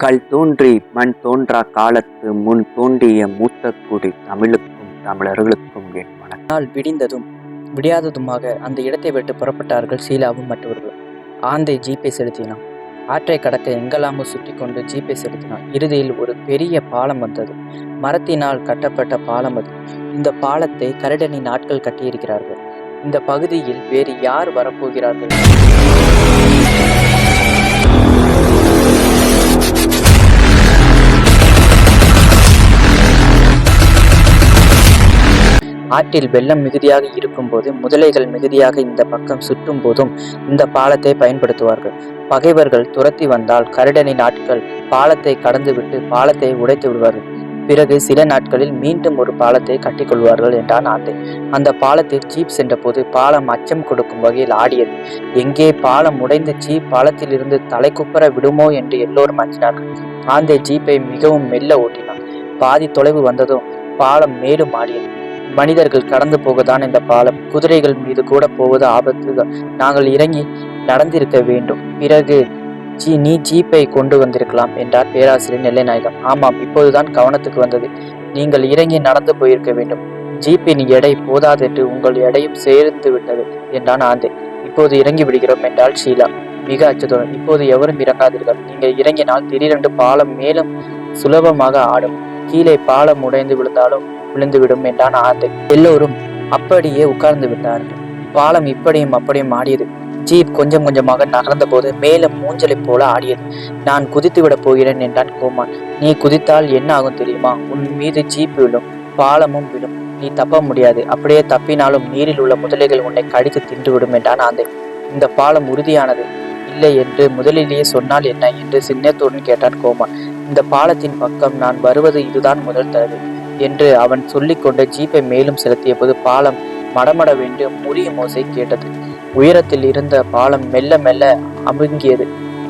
கல் தோன்றி மண் தோன்றா காலத்து முன் தோன்றிய மூத்த குடி தமிழுக்கும் தமிழர்களுக்கும் என் வணக்கம். நாள் விடிந்ததும் விடியாததுமாக அந்த இடத்தை விட்டு புறப்பட்டார்கள் ஷீலாவும் மற்றவர்களும். ஆந்தை ஜீப்பை செலுத்தினான். ஆற்றை கடக்க எங்கெல்லாமோ சுற்றி கொண்டு ஜீப்பை செலுத்தினான். இறுதியில் ஒரு பெரிய பாலம் வந்தது. மரத்தினால் கட்டப்பட்ட பாலம் அது. இந்த பாலத்தை கரடனின் ஆட்கள் கட்டியிருக்கிறார்கள். இந்த பகுதியில் வேறு யார் வரப்போகிறார்கள்? ஆற்றில் வெள்ளம் மிகுதியாக இருக்கும்போது முதலைகள் மிகுதியாக இந்த பக்கம் சுற்றும் போதும் இந்த பாலத்தை பயன்படுத்துவார்கள். பகைவர்கள் துரத்தி வந்தால் கரடனின் ஆட்கள் பாலத்தை கடந்துவிட்டு பாலத்தை உடைத்து விடுவார்கள். பிறகு சில நாட்களில் மீண்டும் ஒரு பாலத்தை கட்டிக்கொள்வார்கள் என்றான் ஆந்தை. அந்த பாலத்தில் ஜீப் சென்றபோது பாலம் அச்சம் கொடுக்கும் வகையில் ஆடியது. எங்கே பாலம் உடைந்து ஜீப் பாலத்தில் இருந்து தலைக்குப்புற விடுமோ என்று எல்லோரும் அஞ்சினார்கள். ஆந்தை ஜீப்பை மிகவும் மெல்ல ஓட்டினான். பாதி தொலைவு வந்ததும் பாலம் மேலும் ஆடியது. மனிதர்கள் கடந்து போகத்தான் இந்த பாலம், குதிரைகள் மீது கூட போவது ஆபத்து. நாங்கள் இறங்கி நடந்திருக்க வேண்டும். பிறகு நீ ஜீப்பை கொண்டு வந்திருக்கலாம் என்றார் பேராசிரியர் நெல்லைநாயகம். ஆமாம், இப்போதுதான் கவனத்துக்கு வந்தது. நீங்கள் இறங்கி நடந்து போயிருக்க வேண்டும். ஜீப்பின் எடை போதாதென்று உங்கள் எடையும் சேர்ந்து விட்டது என்றான் ஆந்தை. இப்போது இறங்கி விடுகிறோம் என்றாள் ஷீலா மிக அச்சத்துடன். இப்போது எவரும் இறங்காதீர்கள். நீங்கள் இறங்கினால் திடீரென்று பாலம் மேலும் சுலபமாக ஆடும். கீழே பாலம் உடைந்து விழுந்துவிடும் என்றான் ஆந்தை. எல்லோரும் அப்படியே உட்கார்ந்து விட்டார்கள். பாலம் இப்படியும் அப்படியும் ஆடியது. ஜீப் கொஞ்சம் கொஞ்சமாக நகர்ந்த போது மேலும் மூஞ்சலை போல ஆடியது. நான் குதித்து விட போகிறேன் என்றான் கோமான். நீ குதித்தால் என்ன ஆகும் தெரியுமா? உன் மீது ஜீப் விழும், பாலமும் விழும். நீ தப்ப முடியாது. அப்படியே தப்பினாலும் நீரில் உள்ள முதலைகள் உன்னை கடித்து தின்றுவிடும் என்றான் ஆந்தை. இந்த பாலம் உறுதியானது இல்லை என்று முதலிலேயே சொன்னால் என்ன என்று சின்னத்துடன் கேட்டான் கோமான். இந்த பாலத்தின் பக்கம் நான் வருவது இதுதான் முதல் தடவை என்று அவன் சொல்லிக்கொண்டு ஜீப்பை மேலும் செலுத்திய போது பாலம் மடமடவென்று முறியும் ஓசை கேட்டது. உயரத்தில் இருந்த பாலம் மெல்ல மெல்ல அமுங்கியது.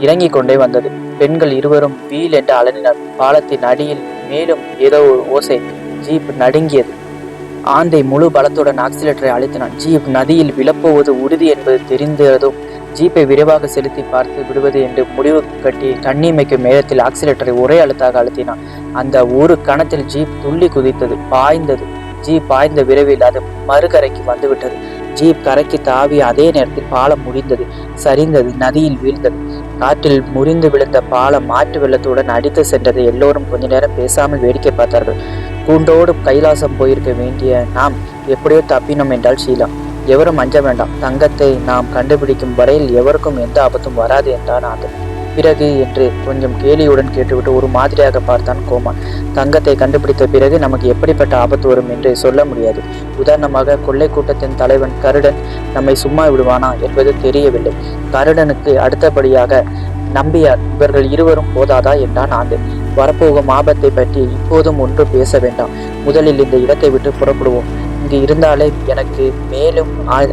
இறங்கி கொண்டே வந்தது. பெண்கள் இருவரும் வீல் என்று அலறினர். பாலத்தின் அடியில் மேலும் ஏதோ ஒரு ஓசை. ஜீப் நடுங்கியது. ஆந்தை முழு பலத்துடன் ஆக்சிலேட்டரை அழுத்தினான். ஜீப் நதியில் விழப்போவது உறுதி என்பது தெரிந்ததும் ஜீப்பை விரைவாக செலுத்தி பார்த்து விடுவது என்று முடிவு கட்டி கண்ணிமைக்கும் நேரத்தில் ஆக்சிலேட்டரை ஒரே அழுத்தாக அழுத்தினான். அந்த ஒரு கணத்தில் ஜீப் துள்ளி குதித்தது, பாய்ந்தது. ஜீப் பாய்ந்த விரைவில் அது மறுகரைக்கு வந்துவிட்டது. ஜீப் கரைக்கு தாவிய அதே நேரத்தில் பாலம் முறிந்தது, சரிந்தது, நதியில் வீழ்ந்தது. காற்றில் முறிந்து விழுந்த பாலம் மாற்று வெள்ளத்துடன் அடித்து சென்றது. எல்லோரும் கொஞ்ச நேரம் பேசாமல் வேடிக்கை பார்த்தார்கள். கூண்டோடு கைலாசம் போயிருக்க வேண்டிய நாம் எப்படியோ தப்பினோம் என்றாள் ஷீலா. எவரும் அஞ்ச வேண்டாம். தங்கத்தை நாம் கண்டுபிடிக்கும் வரையில் எவருக்கும் எந்த ஆபத்தும் வராது என்றான் ஆந்தை. பிறகு என்று கொஞ்சம் கேலியுடன் கேட்டுவிட்டு ஒரு மாதிரியாக பார்த்தான் கோமான். தங்கத்தை கண்டுபிடித்த பிறகு நமக்கு எப்படிப்பட்ட ஆபத்து வரும் என்று சொல்ல முடியாது. உதாரணமாக கொள்ளை கூட்டத்தின் தலைவன் கருடன் நம்மை சும்மா விடுவானா என்பது தெரியவில்லை. கருடனுக்கு அடுத்தபடியாக நம்பியார், இவர்கள் இருவரும் போதாதா என்றான் ஆந்தை. வரப்போகும் ஆபத்தை பற்றி இப்போதும் ஒன்றும் பேச வேண்டாம். முதலில் இந்த இடத்தை விட்டு புறப்படுவோம். இங்கு இருந்தாலே எனக்கு மேலும்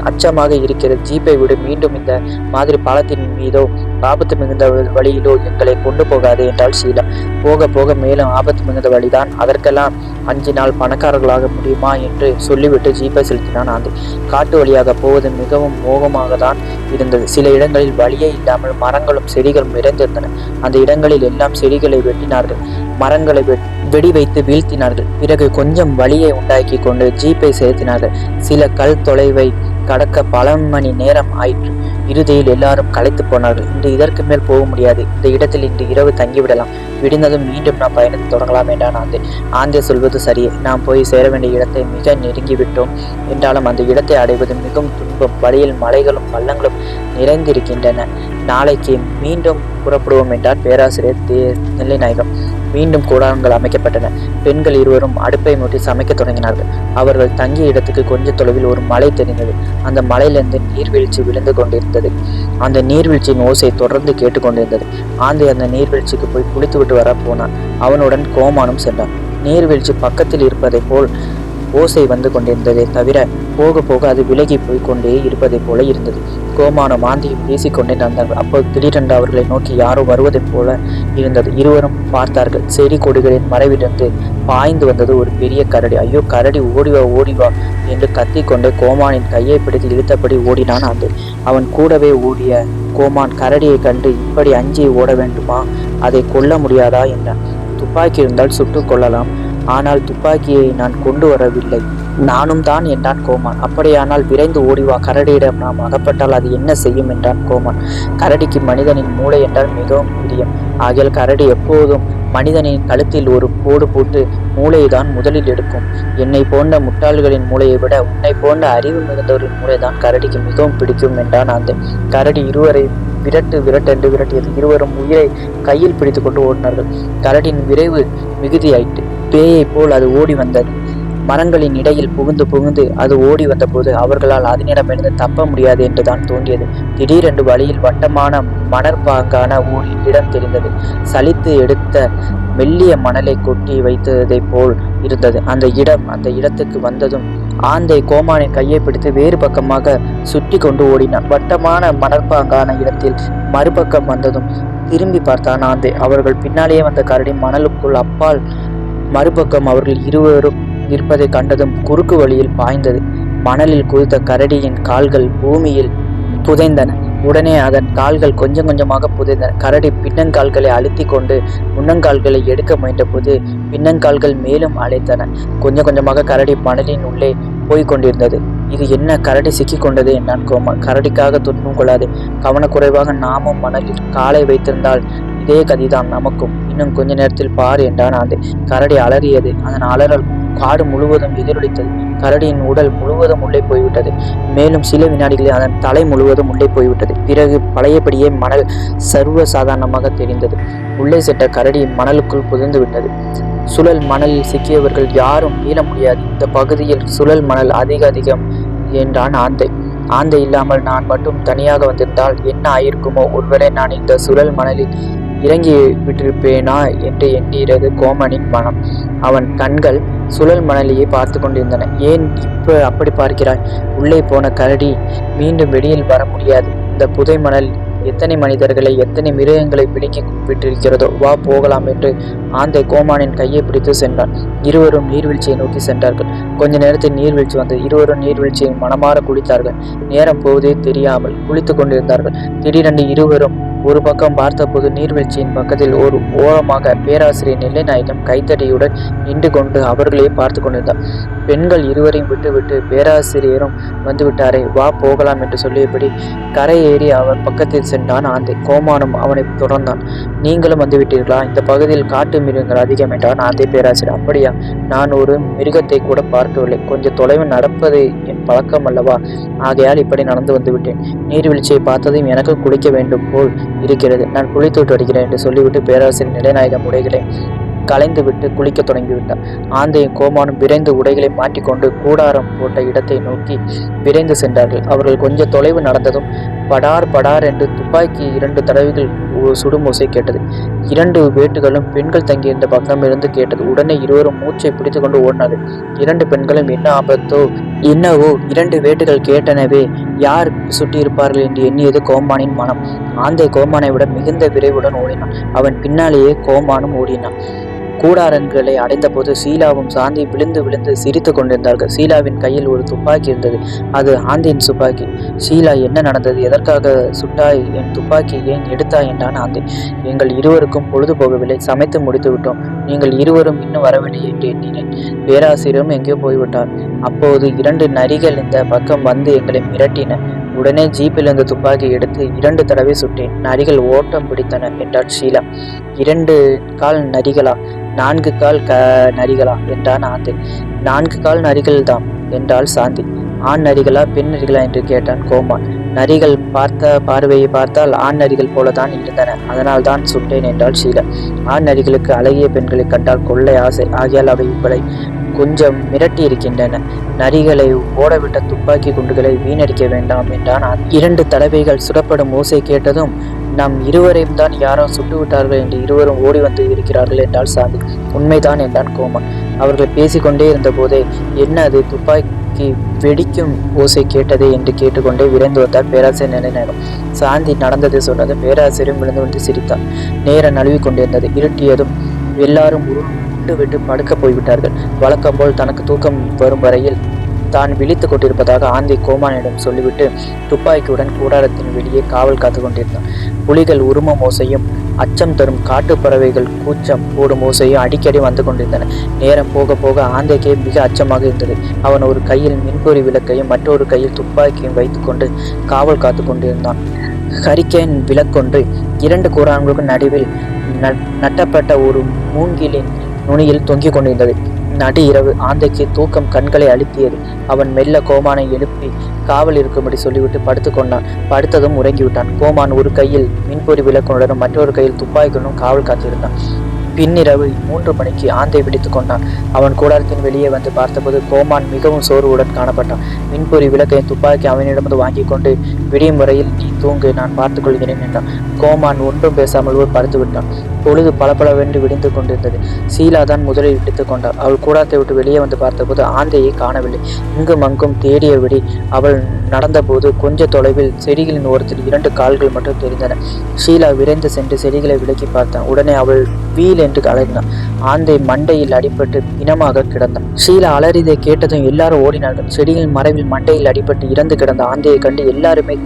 அச்சமாக இருக்கிறது. ஜீப்பை விடு. மீண்டும் இந்த மாதிரி பாலத்தின் மீதோ ஆபத்து மிகுந்த வழியிலோ எங்களை கொண்டு போகாது என்றாள் ஷீலா. போக போக மேலும் ஆபத்து மிகுந்த வழிதான். அதற்கெல்லாம் 5 நாள் பணக்காரர்களாக முடியுமா என்று சொல்லிவிட்டு ஜீப்பை செலுத்தினான் ஆந்தை. காட்டு வழியாக போவது மிகவும் மோகமாக தான் இருந்தது. சில இடங்களில் வழியே இல்லாமல் மரங்களும் செடிகளும் நிறைந்திருந்தன. அந்த இடங்களில் எல்லாம் செடிகளை வெட்டினார்கள், மரங்களை வெடி வைத்து வீழ்த்தினார்கள். பிறகு கொஞ்சம் வழியை உண்டாக்கி கொண்டு ஜீப்பை செலுத்தினார்கள். சில கல் தொலைவை கடக்க பல மணி நேரம் ஆயிற்று. இறுதியில் எல்லாரும் களைத்து போனார்கள். இன்று இதற்கு மேல் போக முடியாது. இந்த இடத்தில் இன்று இரவு தங்கிவிடலாம். விடிந்ததும் மீண்டும் நாம் பயணத்தை தொடங்கலாம் என்றான் ஆந்தை. ஆந்தை சொல்வது சரியே. நாம் போய் சேர வேண்டிய இடத்தை மிக நெருங்கிவிட்டோம். என்றாலும் அந்த இடத்தை அடைவது மிகவும் துன்பம். வழியில் மலைகளும் பள்ளங்களும் நிறைந்திருக்கின்றன. நாளைக்கு மீண்டும் புறப்படுவோம் என்றார் பேராசிரியர் நெல்லைநாயகம். மீண்டும் கூடாரங்கள் அமைக்கப்பட்டன. பெண்கள் இருவரும் அடுப்பை மூட்டி சமைக்க தொடங்கினார்கள். அவர்கள் தங்கிய இடத்துக்கு கொஞ்ச தொலைவில் ஒரு மலை தெரிந்தது. அந்த மலையிலிருந்து நீர்வீழ்ச்சி விழுந்து கொண்டிருந்தது. அந்த நீர்வீழ்ச்சியின் ஓசை தொடர்ந்து கேட்டுக்கொண்டிருந்தது. ஆந்தை அந்த நீர்வீழ்ச்சிக்கு போய் குளித்துவிட்டு வர போனான். அவனுடன் கோமானும் சென்றான். நீர்வீழ்ச்சி பக்கத்தில் இருப்பதை போல் ஓசை வந்து கொண்டிருந்ததை தவிர போக போக அது விலகி போய் கொண்டே இருப்பதை போல இருந்தது. கோமானும் ஆந்தையும் பேசிக்கொண்டே நடந்தார்கள். அப்போது திடீரென்று அவர்களை நோக்கி யாரோ வருவதைப் போல இருந்தது. இருவரும் பார்த்தார்கள். செடி கொடிகளின் மறைவிலிருந்து பாய்ந்து வந்தது ஒரு பெரிய கரடி. ஐயோ கரடி, ஓடிவா ஓடிவா என்று கத்திக்கொண்டே கோமானின் கையை பிடித்து இழுத்தபடி ஓடினான் ஆந்தை. அவன் கூடவே ஓடிய கோமான் கரடியை கண்டு இப்படி அஞ்சி ஓட வேண்டுமா, அதை கொல்ல முடியாதா என்றான். துப்பாக்கி இருந்தால் சுட்டு கொள்ளலாம், ஆனால் துப்பாக்கியை நான் கொண்டு வரவில்லை. நானும் தான் என்றான் கோமான். அப்படியானால் விரைந்து ஓடிவா, கரடியிடம் நாம் அகப்பட்டால் அது என்ன செய்யும் என்றான் கோமான். கரடிக்கு மனிதனின் மூளை என்றால் மிகவும் பிரியம். ஆகியால் கரடி எப்போதும் மனிதனின் கழுத்தில் ஒரு போடு போட்டு மூளையை தான் முதலில் எடுக்கும். என்னை போன்ற முட்டாள்களின் மூளையை விட உன்னை போன்ற அறிவு மிகுந்தவரின் மூளைதான் கரடிக்கு மிகவும் பிடிக்கும் என்றான் அந்த கரடி. இருவரை விரட்டென்று விரட்டியது. இருவரும் உயிரை கையில் பிடித்து கொண்டு ஓடினார்கள். கரடியின் விரைவு மிகுதியாயிற்று. பேயை போல் அது ஓடி வந்தது. மரங்களின் இடையில் புகுந்து அது ஓடி வந்தபோது அவர்களால் அதனிடமிருந்து தப்ப முடியாது என்றுதான் தோன்றியது. திடீரென்று வழியில் வட்டமான மணற்பாங்கான ஒரு இடம் தெரிந்தது. சலித்து எடுத்த மெல்லிய மணலை கொட்டி வைத்ததை போல் இருந்தது. அந்த இடத்துக்கு வந்ததும் ஆந்தை கோமானின் கையை பிடித்து வேறு பக்கமாக சுற்றி கொண்டு ஓடினான். வட்டமான மணற்பாங்கான இடத்தில் மறுபக்கம் வந்ததும் திரும்பி பார்த்தான் ஆந்தை. அவர்கள் பின்னாலேயே வந்த கரடி மணலுக்குள் அப்பால் மறுபக்கம் அவர்கள் இருவரும் நிற்பதை கண்டதும் குறுக்கு வழியில் பாய்ந்தது. மணலில் குதித்த கரடியின் கால்கள் பூமியில் புதைந்தன. உடனே அதன் கால்கள் கொஞ்சம் கொஞ்சமாக புதைந்தன. கரடி பின்னங்கால்களை அழுத்தி கொண்டு முன்னங்கால்களை எடுக்க முயன்ற போது பின்னங்கால்கள் மேலும் அழைத்தன. கொஞ்சம் கொஞ்சமாக கரடி மணலின் உள்ளே போய்கொண்டிருந்தது. இது என்ன, கரடி சிக்கி கொண்டது என்றான் கோமான். கரடிக்காக துன்பம் கொள்ளாதே, கவனக்குறைவாக நாமும் மணலில் காலை வைத்திருந்தால் இதே கதிதான் நமக்கும். இன்னும் கொஞ்ச நேரத்தில் பார் என்றான் ஆந்தை. கரடி அலறியது. அதன் அலறல் காடு முழுவதும் எதிரொலித்தது. கரடியின் உடல் முழுவதும் உள்ளே போய்விட்டது. மேலும் சில வினாடிகளில் அதன் தலை முழுவதும் உள்ளே போய்விட்டது. பிறகு பழையபடியே மணல் சர்வ சாதாரணமாக தெரிந்தது. உள்ளே சென்ற கரடி மணலுக்குள் புதைந்து விட்டது. சுழல் மணலில் சிக்கியவர்கள் யாரும் மீள முடியாது. இந்த பகுதியில் சுழல் மணல் அதிகம் என்றான் ஆந்தை. ஆந்தை இல்லாமல் நான் மட்டும் தனியாக வந்திருந்தால் என்ன ஆயிருக்குமோ, ஒருவேளை நான் இந்த சுழல் மணலில் இறங்கி விட்டிருப்பேனா என்று எண்ணியது கோமானின் மனம். அவன் கண்கள் சுழல் மணலையே பார்த்து கொண்டிருந்தன. ஏன் இப்ப அப்படி பார்க்கிறாய்? உள்ளே போன கரடி மீண்டும் வெளியில் வர முடியாது. இந்த புதை மணல் எத்தனை மனிதர்களை எத்தனை மிருகங்களை விழுங்கி விட்டிருக்கிறதோ, வா போகலாம் என்று ஆந்தை கோமானின் கையை பிடித்து சென்றான். இருவரும் நீர்வீழ்ச்சியை நோக்கி சென்றார்கள். கொஞ்ச நேரத்தில் நீர்வீழ்ச்சி வந்தது. இருவரும் நீர்வீழ்ச்சியை மனமாற குளித்தார்கள். நேரம் போவதே தெரியாமல் குளித்து கொண்டிருந்தார்கள். திடீரென்று இருவரும் ஒரு பக்கம் பார்த்தபோது நீர்வீழ்ச்சியின் பக்கத்தில் ஒரு ஓரமாக பேராசிரியர் நெல்லைநாயகம் கைத்தடியுடன் நின்று கொண்டு அவர்களே பார்த்து கொண்டிருந்தார். பெண்கள் இருவரையும் விட்டுவிட்டு பேராசிரியரும் வந்துவிட்டாரே, வா போகலாம் என்று சொல்லியபடி கரை ஏறி அவர் பக்கத்தில் சென்றான் ஆந்தை. கோமானும் அவனை தொடர்ந்தான். நீங்களும் வந்துவிட்டீர்களா? இந்த பகுதியில் காட்டு மிருகங்கள் அதிகம் என்றான் ஆந்தை. பேராசிரியர், அப்படியா? நான் ஒரு மிருகத்தை கூட பார்க்கவில்லை. கொஞ்சம் தொலைவில் நடப்பது என் பழக்கம் அல்லவா, ஆகையால் இப்படி நடந்து வந்துவிட்டேன். நீர்வீழ்ச்சியை பார்த்ததும் எனக்கு குளிக்க வேண்டும் போல் இருக்கிறது. நான் குளித்துவிட்டு வருகிறேன் என்று சொல்லிவிட்டு பேராசிரியர் நிலைநாயகம் உடைகளை கலைந்து விட்டு குளிக்க தொடங்கிவிட்டார். ஆந்தையும் கோமானும் விரைந்து உடைகளை மாற்றிக்கொண்டு கூடாரம் போட்ட இடத்தை நோக்கி விரைந்து சென்றார்கள். அவர்கள் கொஞ்சம் தொலைவு நடந்ததும் படார் என்று துப்பாக்கி 2 தடவைகள் சுடும் ஓசை கேட்டது. 2 வேட்டுகளும் பெண்கள் தங்கியிருந்த பக்கம் இருந்து கேட்டது. உடனே இருவரும் மூச்சை பிடித்து கொண்டு ஓடினார்கள். 2 பெண்களும் என்ன ஆபத்தோ என்னவோ 2 வேட்டுகள் கேட்டனவே, யார் சுட்டியிருப்பார்கள் என்று எண்ணியது கோமானின் மனம். ஆந்தை கோமானை விட மிகுந்த விரைவுடன் ஓடினான். அவன் பின்னாலேயே கோமானும் ஓடினான். கூடாரங்களை அடைந்தபோது சீலாவும் சாந்தி விழுந்து சிரித்து கொண்டிருந்தார்கள். சீலாவின் கையில் ஒரு துப்பாக்கி இருந்தது. அது ஆந்தையின் துப்பாக்கி. சீலா, என்ன நடந்தது? எதற்காக சுட்டாய்? என் துப்பாக்கி ஏன் எடுத்தாய் என்றான் ஆந்தை. எங்கள் இருவருக்கும் பொழுது போகவில்லை, சமைத்து முடித்து விட்டோம். நீங்கள் இருவரும் இன்னும் வரவில்லை என்று எண்ணினேன். பேராசிரியரும் எங்கேயோ போய்விட்டார். அப்போது 2 நரிகள் இந்த பக்கம் வந்து எங்களை மிரட்டின. உடனே ஜீப்பிலிருந்து துப்பாக்கி எடுத்து 2 தடவை சுட்டேன். நரிகள் ஓட்டம் பிடித்தன என்றார் ஷீலா. 2 கால் நரிகளா? 4 கால் நரிகளா என்றான் ஆந்தை. 4 கால் நரிகள்தான் என்றாள் சாந்தி. ஆண் நரிகளா பெண் நரிகளா என்று கேட்டான் கோமான். நரிகள் பார்வையை பார்த்தால் ஆண் நரிகள் போலதான் இருந்தன, அதனால் தான் சுட்டேன் என்றாள் ஷீலா. ஆண் நரிகளுக்கு அழகிய பெண்களை கண்டால் கொள்ளை ஆசை, ஆகியால் அவை உங்களை கொஞ்சம் மிரட்டி இருக்கின்றன. நரிகளை ஓடவிட்ட துப்பாக்கி குண்டுகளை வீணடிக்க வேண்டாம் என்றான். 2 தடவைகள் சுடப்படும் ஓசை கேட்டதும் நம் இருவரையும் தான் யாரோ சுட்டுவிட்டார்கள் என்று இருவரும் ஓடி வந்து இருக்கிறார்கள் என்றால் சாந்தி. உண்மைதான் என்றான் கோமான். அவர்கள் பேசிக்கொண்டே இருந்த போதே, என்ன அது, துப்பாக்கி ஆந்தைக்கு வெடிக்கும் ஓசை கேட்டதே என்று கேட்டுக்கொண்டே விரைந்து வந்தார் பேராசிரியர் நிலைநாயகம். சாந்தி நடந்ததை சொன்னது. பேராசிரியரும் விழுந்து வந்து சிரித்தார். நேரம் நழுவி கொண்டிருந்தது. இருட்டியதும் எல்லாரும் உருண்டு விட்டு படுக்க போய்விட்டார்கள். வழக்கம் போல் தனக்கு தூக்கம் வரும் வரையில் தான் விழித்து கொண்டிருப்பதாக ஆந்தை கோமானிடம் சொல்லிவிட்டு துப்பாக்கியுடன் கூடாரத்தின் வெளியே காவல் காத்து கொண்டிருந்தான். புலிகள் உருமம் ஓசையும் அச்சம் தரும் காட்டு பறவைகள் கூச்சம் போடும் ஓசையும் அடிக்கடி வந்து கொண்டிருந்தன. நேரம் போக போக ஆந்தைக்கே மிக அச்சமாக இருந்தது. அவன் ஒரு கையில் மின்பொறி விளக்கையும் மற்றொரு கையில் துப்பாக்கியும் வைத்துக்கொண்டு காவல் காத்து கொண்டிருந்தான். ஹரிக்கேன் விளக்கொன்று 2 கூடாரங்களுக்கு நடுவில் நட்டப்பட்ட ஒரு மூங்கிலின் நுனியில் தொங்கிக் கொண்டிருந்தது. நடு இரவு. ஆந்தைக்கு தூக்கம் கண்களை அழுத்தியது. அவன் மெல்ல கோமானை எழுப்பி காவல் இருக்கும்படி சொல்லிவிட்டு படுத்து கொண்டான். படுத்ததும் உறங்கிவிட்டான். கோமான் ஒரு கையில் மின்பொறி விளக்குடனும் மற்றொரு கையில் துப்பாக்கியுடனும் காவல் காத்திருந்தான். பின்னிரவு 3 மணிக்கு ஆந்தை விழித்து கொண்டான். அவன் கூடாரத்தின் வெளியே வந்து பார்த்தபோது கோமான் மிகவும் சோர்வுடன் காணப்பட்டான். மின்பொறி விளக்கையும் துப்பாக்கி அவனிடமிருந்து வாங்கி கொண்டு விடியும் வரையில் நீ தூங்கு, நான் பார்த்துக் கொள்கிறேன் என்றான். கோமான் ஒன்றும் பேசாமல் படுத்து விட்டான். பொழுது பளபளவென்று விடிந்து கொண்டிருந்தது. ஷீலா தான் முதலில் விழித்து கொண்டாள். அவள் கூடாரத்தை விட்டு வெளியே வந்து பார்த்தபோது ஆந்தையை காணவில்லை. இங்கும் அங்கும் தேடியபடி அவள் நடந்தபோது கொஞ்ச தொலைவில் செடிகளின் ஓரத்தில் 2 கால்கள் மட்டும் தெரிந்தன. ஷீலா விரைந்து சென்று செடிகளை விலக்கி பார்த்தான். உடனே அவள் வீல் என்று அலறினான். ஆந்தை மண்டையில் அடிபட்டு பிணமாக கிடந்தான். ஷீலா அலறியதை கேட்டதும் எல்லாரும் ஓடினார்கள். செடிகளின் மறைவில் மண்டையில் அடிபட்டு இறந்து கிடந்த ஆந்தையை கண்டு எல்லாருமே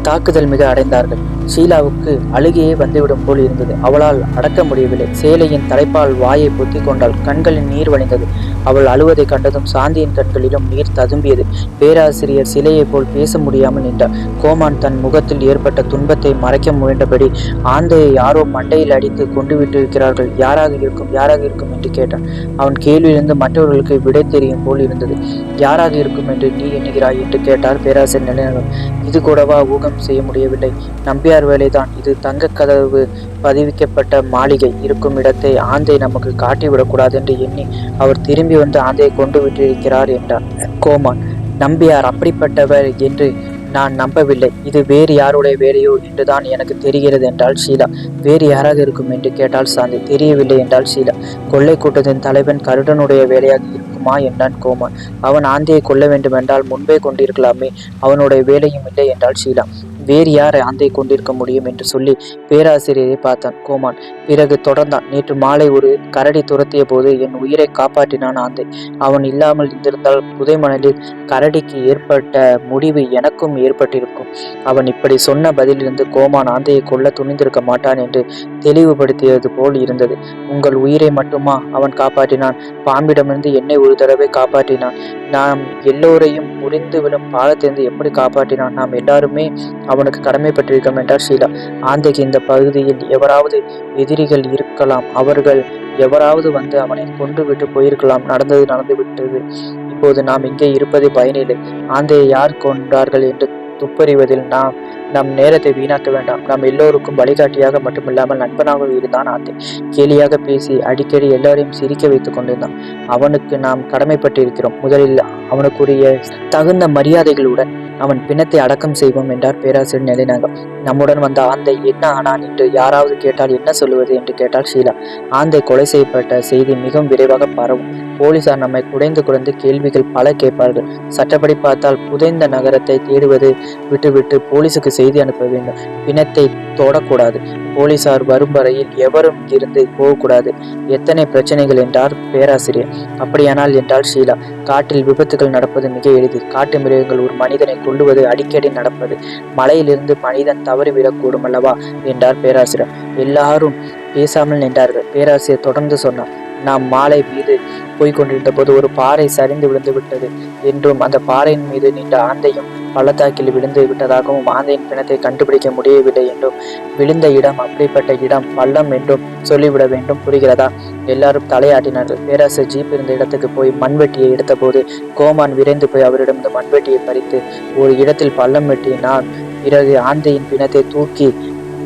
தாக்குதல் மிக அடைந்தார்கள். ஷீலாவுக்கு அழுகையே வந்துவிடும் போல் இருந்தது. அவளால் அடக்க முடியவில்லை. சேலையின் தலைப்பால் வாயை பொத்தி கொண்டாள். கண்களில் நீர் வழிந்தது. அவள் அழுவதை கண்டதும் சாந்தியின் கண்களிலும் நீர் ததும்பியது. பேராசிரியர் சிலையை போல் பேச முடியாமல் நின்றார். கோமான் தன் முகத்தில் ஏற்பட்ட துன்பத்தை மறைக்க முயன்றபடி ஆந்தையை யாரோ மண்டையில் அடித்து கொண்டு விட்டிருக்கிறார்கள், யாராக இருக்கும் என்று கேட்டான். அவன் கேள்வியிலிருந்து மற்றவர்களுக்கு விடை தெரியும் போல் இருந்தது. யாராக இருக்கும் என்று நீ எண்ணுகிறாய் என்று கேட்டார் பேராசிரியர் நிலைநாயகம். இது கூடவா ஊகம் செய்ய முடியவில்லை? நம்பியார் வேலைதான். இது தங்க கதவு பதிவிக்கப்பட்ட மாளிகை இருக்கும் இடத்தை ஆந்தை நமக்கு காட்டிவிடக்கூடாது என்று எண்ணி அவர் திரும்பி வந்து ஆந்தையை கொண்டு விட்டிருக்கிறார் என்றார் கோமான். நம்பியார் அப்படிப்பட்டவர் என்று நான் நம்பவில்லை. இது வேறு யாருடைய வேலையோ என்றுதான் எனக்கு தெரிகிறது என்றாள் ஷீலா. வேறு யாராக இருக்கும் என்று கேட்டாள் சாந்தி. தெரியவில்லை என்றாள் ஷீலா. கொள்ளை கூட்டத்தின் தலைவன் கருடனுடைய வேலையாக இருக்குமா என்றான் கோமான். அவன் ஆந்தையை கொல்ல வேண்டுமென்றால் முன்பே கொண்டிருக்கலாமே, அவனுடைய வேலையும் இல்லை என்றாள் ஷீலா. வேறு யார் ஆந்தை கொண்டிருக்க முடியும் என்று சொல்லி பேராசிரியரை பார்த்தான் கோமான். பிறகு தொடர்ந்தான். நேற்று மாலை ஒரு கரடி துரத்திய போது என் உயிரை காப்பாற்றினான் ஆந்தை. அவன் இல்லாமல் இருந்திருந்தால் புதை மணலில் கரடிக்கு ஏற்பட்ட முடிவு எனக்கும் ஏற்பட்டிருக்கும். அவன் இப்படி சொன்ன பதிலிருந்து கோமான் ஆந்தையை கொல்ல துணிந்திருக்க மாட்டான் என்று தெளிவுபடுத்தியது போல் இருந்தது. உங்கள் உயிரை மட்டுமா அவன் காப்பாற்றினான்? பாம்பிடமிருந்து என்னை ஒரு தடவை காப்பாற்றினான். நாம் எல்லோரையும் முறிந்து விடும் பாலத்திலிருந்து எப்படி காப்பாற்றினான்? நாம் எல்லாருமே அவனுக்கு கடமைப்பட்டிருக்கோம் என்றார் ஷீலா. ஆந்தைக்கு இந்த பகுதியில் எவராவது எதிரிகள் இருக்கலாம். அவர்கள் எவராவது வந்து அவனை கொண்டு விட்டு போயிருக்கலாம். நடந்து விட்டது. இப்போது நாம் இங்கே இருப்பதை பயனில்லை. ஆந்தையை யார் கொண்டார்கள் என்று துப்பறிவதில் நம் நேரத்தை வீணாக்க வேண்டாம். நாம் எல்லோருக்கும் வழிகாட்டியாக மட்டுமில்லாமல் நண்பனாக இருந்தான் ஆந்தை. கேலியாக பேசி அடிக்கடி எல்லாரையும் சிரிக்க வைத்துக் கொண்டிருந்தான். அவனுக்கு நாம் கடமைப்பட்டிருக்கிறோம். முதலில் அவனுக்குரிய தகுந்த மரியாதைகளுடன் அவன் பிணத்தை அடக்கம் செய்வோம் என்றார் பேராசிரியர் நிலைநாயகம். நம்முடன் வந்த ஆந்தை என்ன ஆனான் என்று யாராவது கேட்டால் என்ன சொல்லுவது என்று கேட்டாள் ஷீலா. ஆந்தை கொலை செய்யப்பட்ட செய்தி மிகவும் விரைவாக பரவும். போலீசார் நம்மை குடைந்து கேள்விகள் பல கேட்பார்கள். சட்டப்படி பார்த்தால் புதைந்த நகரத்தை தேடுவது விட்டுவிட்டு போலீஸுக்கு செய்தி அனுப்ப வேண்டும். பிணத்தை தொடக்கூடாது. போலீசார் வரும் வரையில் எவரும் இருந்து போகக்கூடாது. எத்தனை பிரச்சனைகள் என்றார் பேராசிரியர். அப்படியானால் என்றால் ஷீலா. காட்டில் விபத்துகள் நடப்பது மிக எளிது. காட்டு மிருகங்கள் ஒரு மனிதனை கொல்லுவது அடிக்கடி நடப்பது. மலையிலிருந்து மனிதன் தவறிவிடக்கூடும் அல்லவா என்றார் பேராசிரியர். எல்லாரும் பேசாமல் நின்றார்கள். பேராசிரியர் தொடர்ந்து சொன்னார். நாம் மாலை மீது போய்கொண்டிருந்த போது ஒரு பாறை சரிந்து விழுந்து விட்டது என்றும் அந்த பாறையின் மீது நின்ற ஆந்தையும் பள்ளத்தாக்கில் விழுந்து விட்டதாகவும் ஆந்தையின் பிணத்தை கண்டுபிடிக்க முடியவில்லை என்றும் விழுந்த இடம் அப்படிப்பட்ட இடம் பள்ளம் என்றும் சொல்லிவிட வேண்டும். புரிகிறதா? எல்லாரும் தலையாட்டினார்கள். பேராசிரியர் ஜீப் இருந்த இடத்துக்கு போய் மண்வெட்டியை எடுத்தபோது கோமான் விரைந்து போய் அவரிடம் இந்த மண்வெட்டியை பறித்து ஒரு இடத்தில் பள்ளம் வெட்டினான். பிறகு ஆந்தையின் பிணத்தை தூக்கி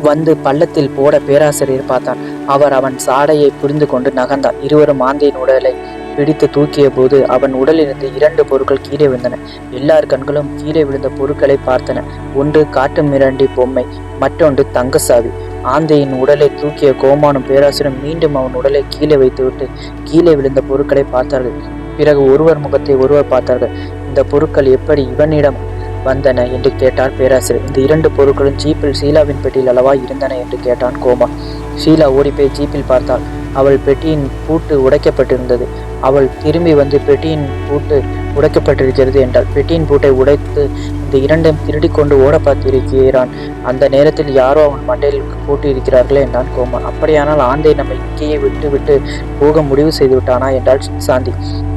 வந்து பள்ளத்தில் போட பேராசிரியர் பார்த்தான். அவர் அவன் சாடையை புரிந்து கொண்டு நகர்ந்தார். இருவரும் ஆந்தையின் உடலை பிடித்து தூக்கிய போது அவன் உடலிலிருந்து 2 பொருட்கள் கீழே விழுந்தன. எல்லார் கண்களும் கீழே விழுந்த பொருட்களை பார்த்தன. ஒன்று காட்டு மிராண்டி பொம்மை, மற்றொன்று தங்கசாவி. ஆந்தையின் உடலை தூக்கிய கோமானும் பேராசிரியரும் மீண்டும் அவன் உடலை கீழே வைத்துவிட்டு கீழே விழுந்த பொருட்களை பார்த்தார்கள். பிறகு ஒருவர் முகத்தை ஒருவர் பார்த்தார்கள். இந்த பொருட்கள் எப்படி இவனிடம் வந்தன என்று கேட்டார் பேராசிரியர். இந்த 2 பொருட்களும் ஜீப்பில் ஷீலாவின் பெட்டியில் அளவா இருந்தன என்று கேட்டான் கோமான். ஷீலா ஓடிப்போய் ஜீப்பில் பார்த்தாள். அவள் பெட்டியின் பூட்டு உடைக்கப்பட்டிருந்தது. அவள் திரும்பி வந்து பெட்டியின் பூட்டு உடைக்கப்பட்டிருக்கிறது என்றாள். பெட்டியின் பூட்டை உடைத்து இந்த 2ஐயும் திருடி கொண்டு ஓட பார்த்திருக்கிறான். அந்த நேரத்தில் யாரோ அவன் மண்டையில் போட்டு இருக்கிறார்களே என்றான் கோமான். அப்படியானால் ஆந்தை நம்மை இங்கேயே விட்டு விட்டு போக முடிவு செய்து விட்டானா என்றாள் சாந்தி.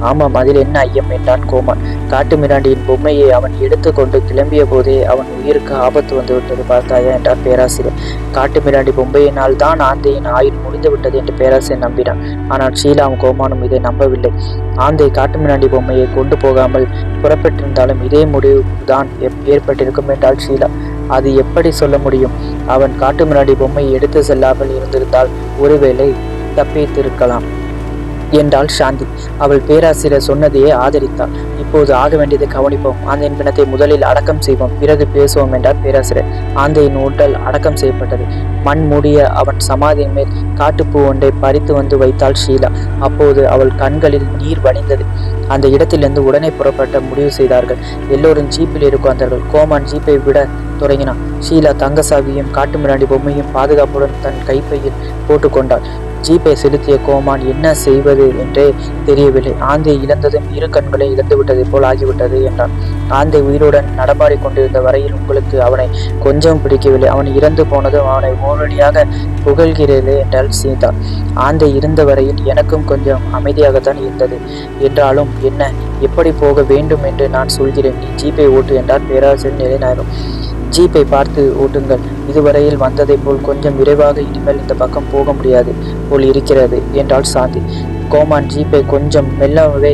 ஆமாம், அதில் என்ன ஐயம் என்றான் கோமான். காட்டு மிராண்டியின் பொம்மையை அவன் எடுத்து கொண்டு கிளம்பிய போதே அவன் உயிருக்கு ஆபத்து வந்துவிட்டது பார்த்தாயா என்றார் பேராசிரியர். காட்டு மிராண்டி பொம்மையினால் தான் ஆந்தையின் ஆயுள் முடிந்து விட்டது என்று பேராசிரியர் நம்பினான். ஆனால் ஷீலாவும் கோமானும் இதை நம்பவில்லை. ஆந்தை காட்டு மிராண்டி பொம்மையை கொண்டு போகாமல் புறப்பட்டிருந்தாலும் இதே முடிவு தான் ஏற்பட்டிருக்கும் என்றாள் ஷீலா. அது எப்படி சொல்ல முடியும்? அவன் காட்டு மிராண்டி பொம்மையை எடுத்து செல்லாமல் இருந்திருந்தால் ஒருவேளை தப்பித்திருக்கலாம் என்றாள் சாந்தி. அவள் பேராசிரியர் சொன்னதையே ஆதரித்தாள். இப்போது ஆக வேண்டியதை கவனிப்போம். ஆந்தையின் பிணத்தை முதலில் அடக்கம் செய்வோம், பிறகு பேசுவோம் என்றார் பேராசிரியர். ஆந்தையின் உடல் அடக்கம் செய்யப்பட்டது. மண் மூடிய அவன் சமாதியின் மேல் காட்டுப்பூ ஒன்றை பறித்து வந்து வைத்தாள் ஷீலா. அப்போது அவள் கண்களில் நீர் வடிந்தது. அந்த இடத்திலிருந்து உடனே புறப்பட்ட முடிவு செய்தார்கள். எல்லோரும் ஜீப்பில் உட்கார்ந்தார்கள். கோமான் ஜீப்பை விட தொடங்கினான். ஷீலா தங்க சாவியும் காட்டு மிராண்டி பொம்மையும் பாதுகாப்புடன் தன் கைப்பையில் போட்டுக்கொண்டாள். ஜீப்பை செலுத்திய கோமான் என்ன செய்வது என்றே தெரியவில்லை. ஆந்தையை இழந்ததும் 2 கண்களை இழந்து விட்டதை போல் ஆகிவிட்டது என்றான். ஆந்தை உயிருடன் நடமாடி கொண்டிருந்த வரையில் உங்களுக்கு அவனை கொஞ்சம் பிடிக்கவில்லை. அவன் இறந்து போனதும் அவனை ஓரடியாக புகழ்கிறது என்றால் சீதா. ஆந்தை இருந்த வரையில் எனக்கும் கொஞ்சம் அமைதியாகத்தான் இருந்தது. என்றாலும் என்ன, எப்படி போக வேண்டும் என்று நான் சொல்கிறேன், நீ ஜீப்பை ஓட்டு என்றார் பேராசிரியர் நிலைநாயகம். ஜீப்பை பார்த்து ஓட்டுங்கள். இதுவரையில் வந்ததை போல் கொஞ்சம் விரைவாக இனிமேல் இந்த பக்கம் போக முடியாது போல் இருக்கிறது என்றாள் சாந்தி. கோமான் ஜீப்பை கொஞ்சம் மெல்லவே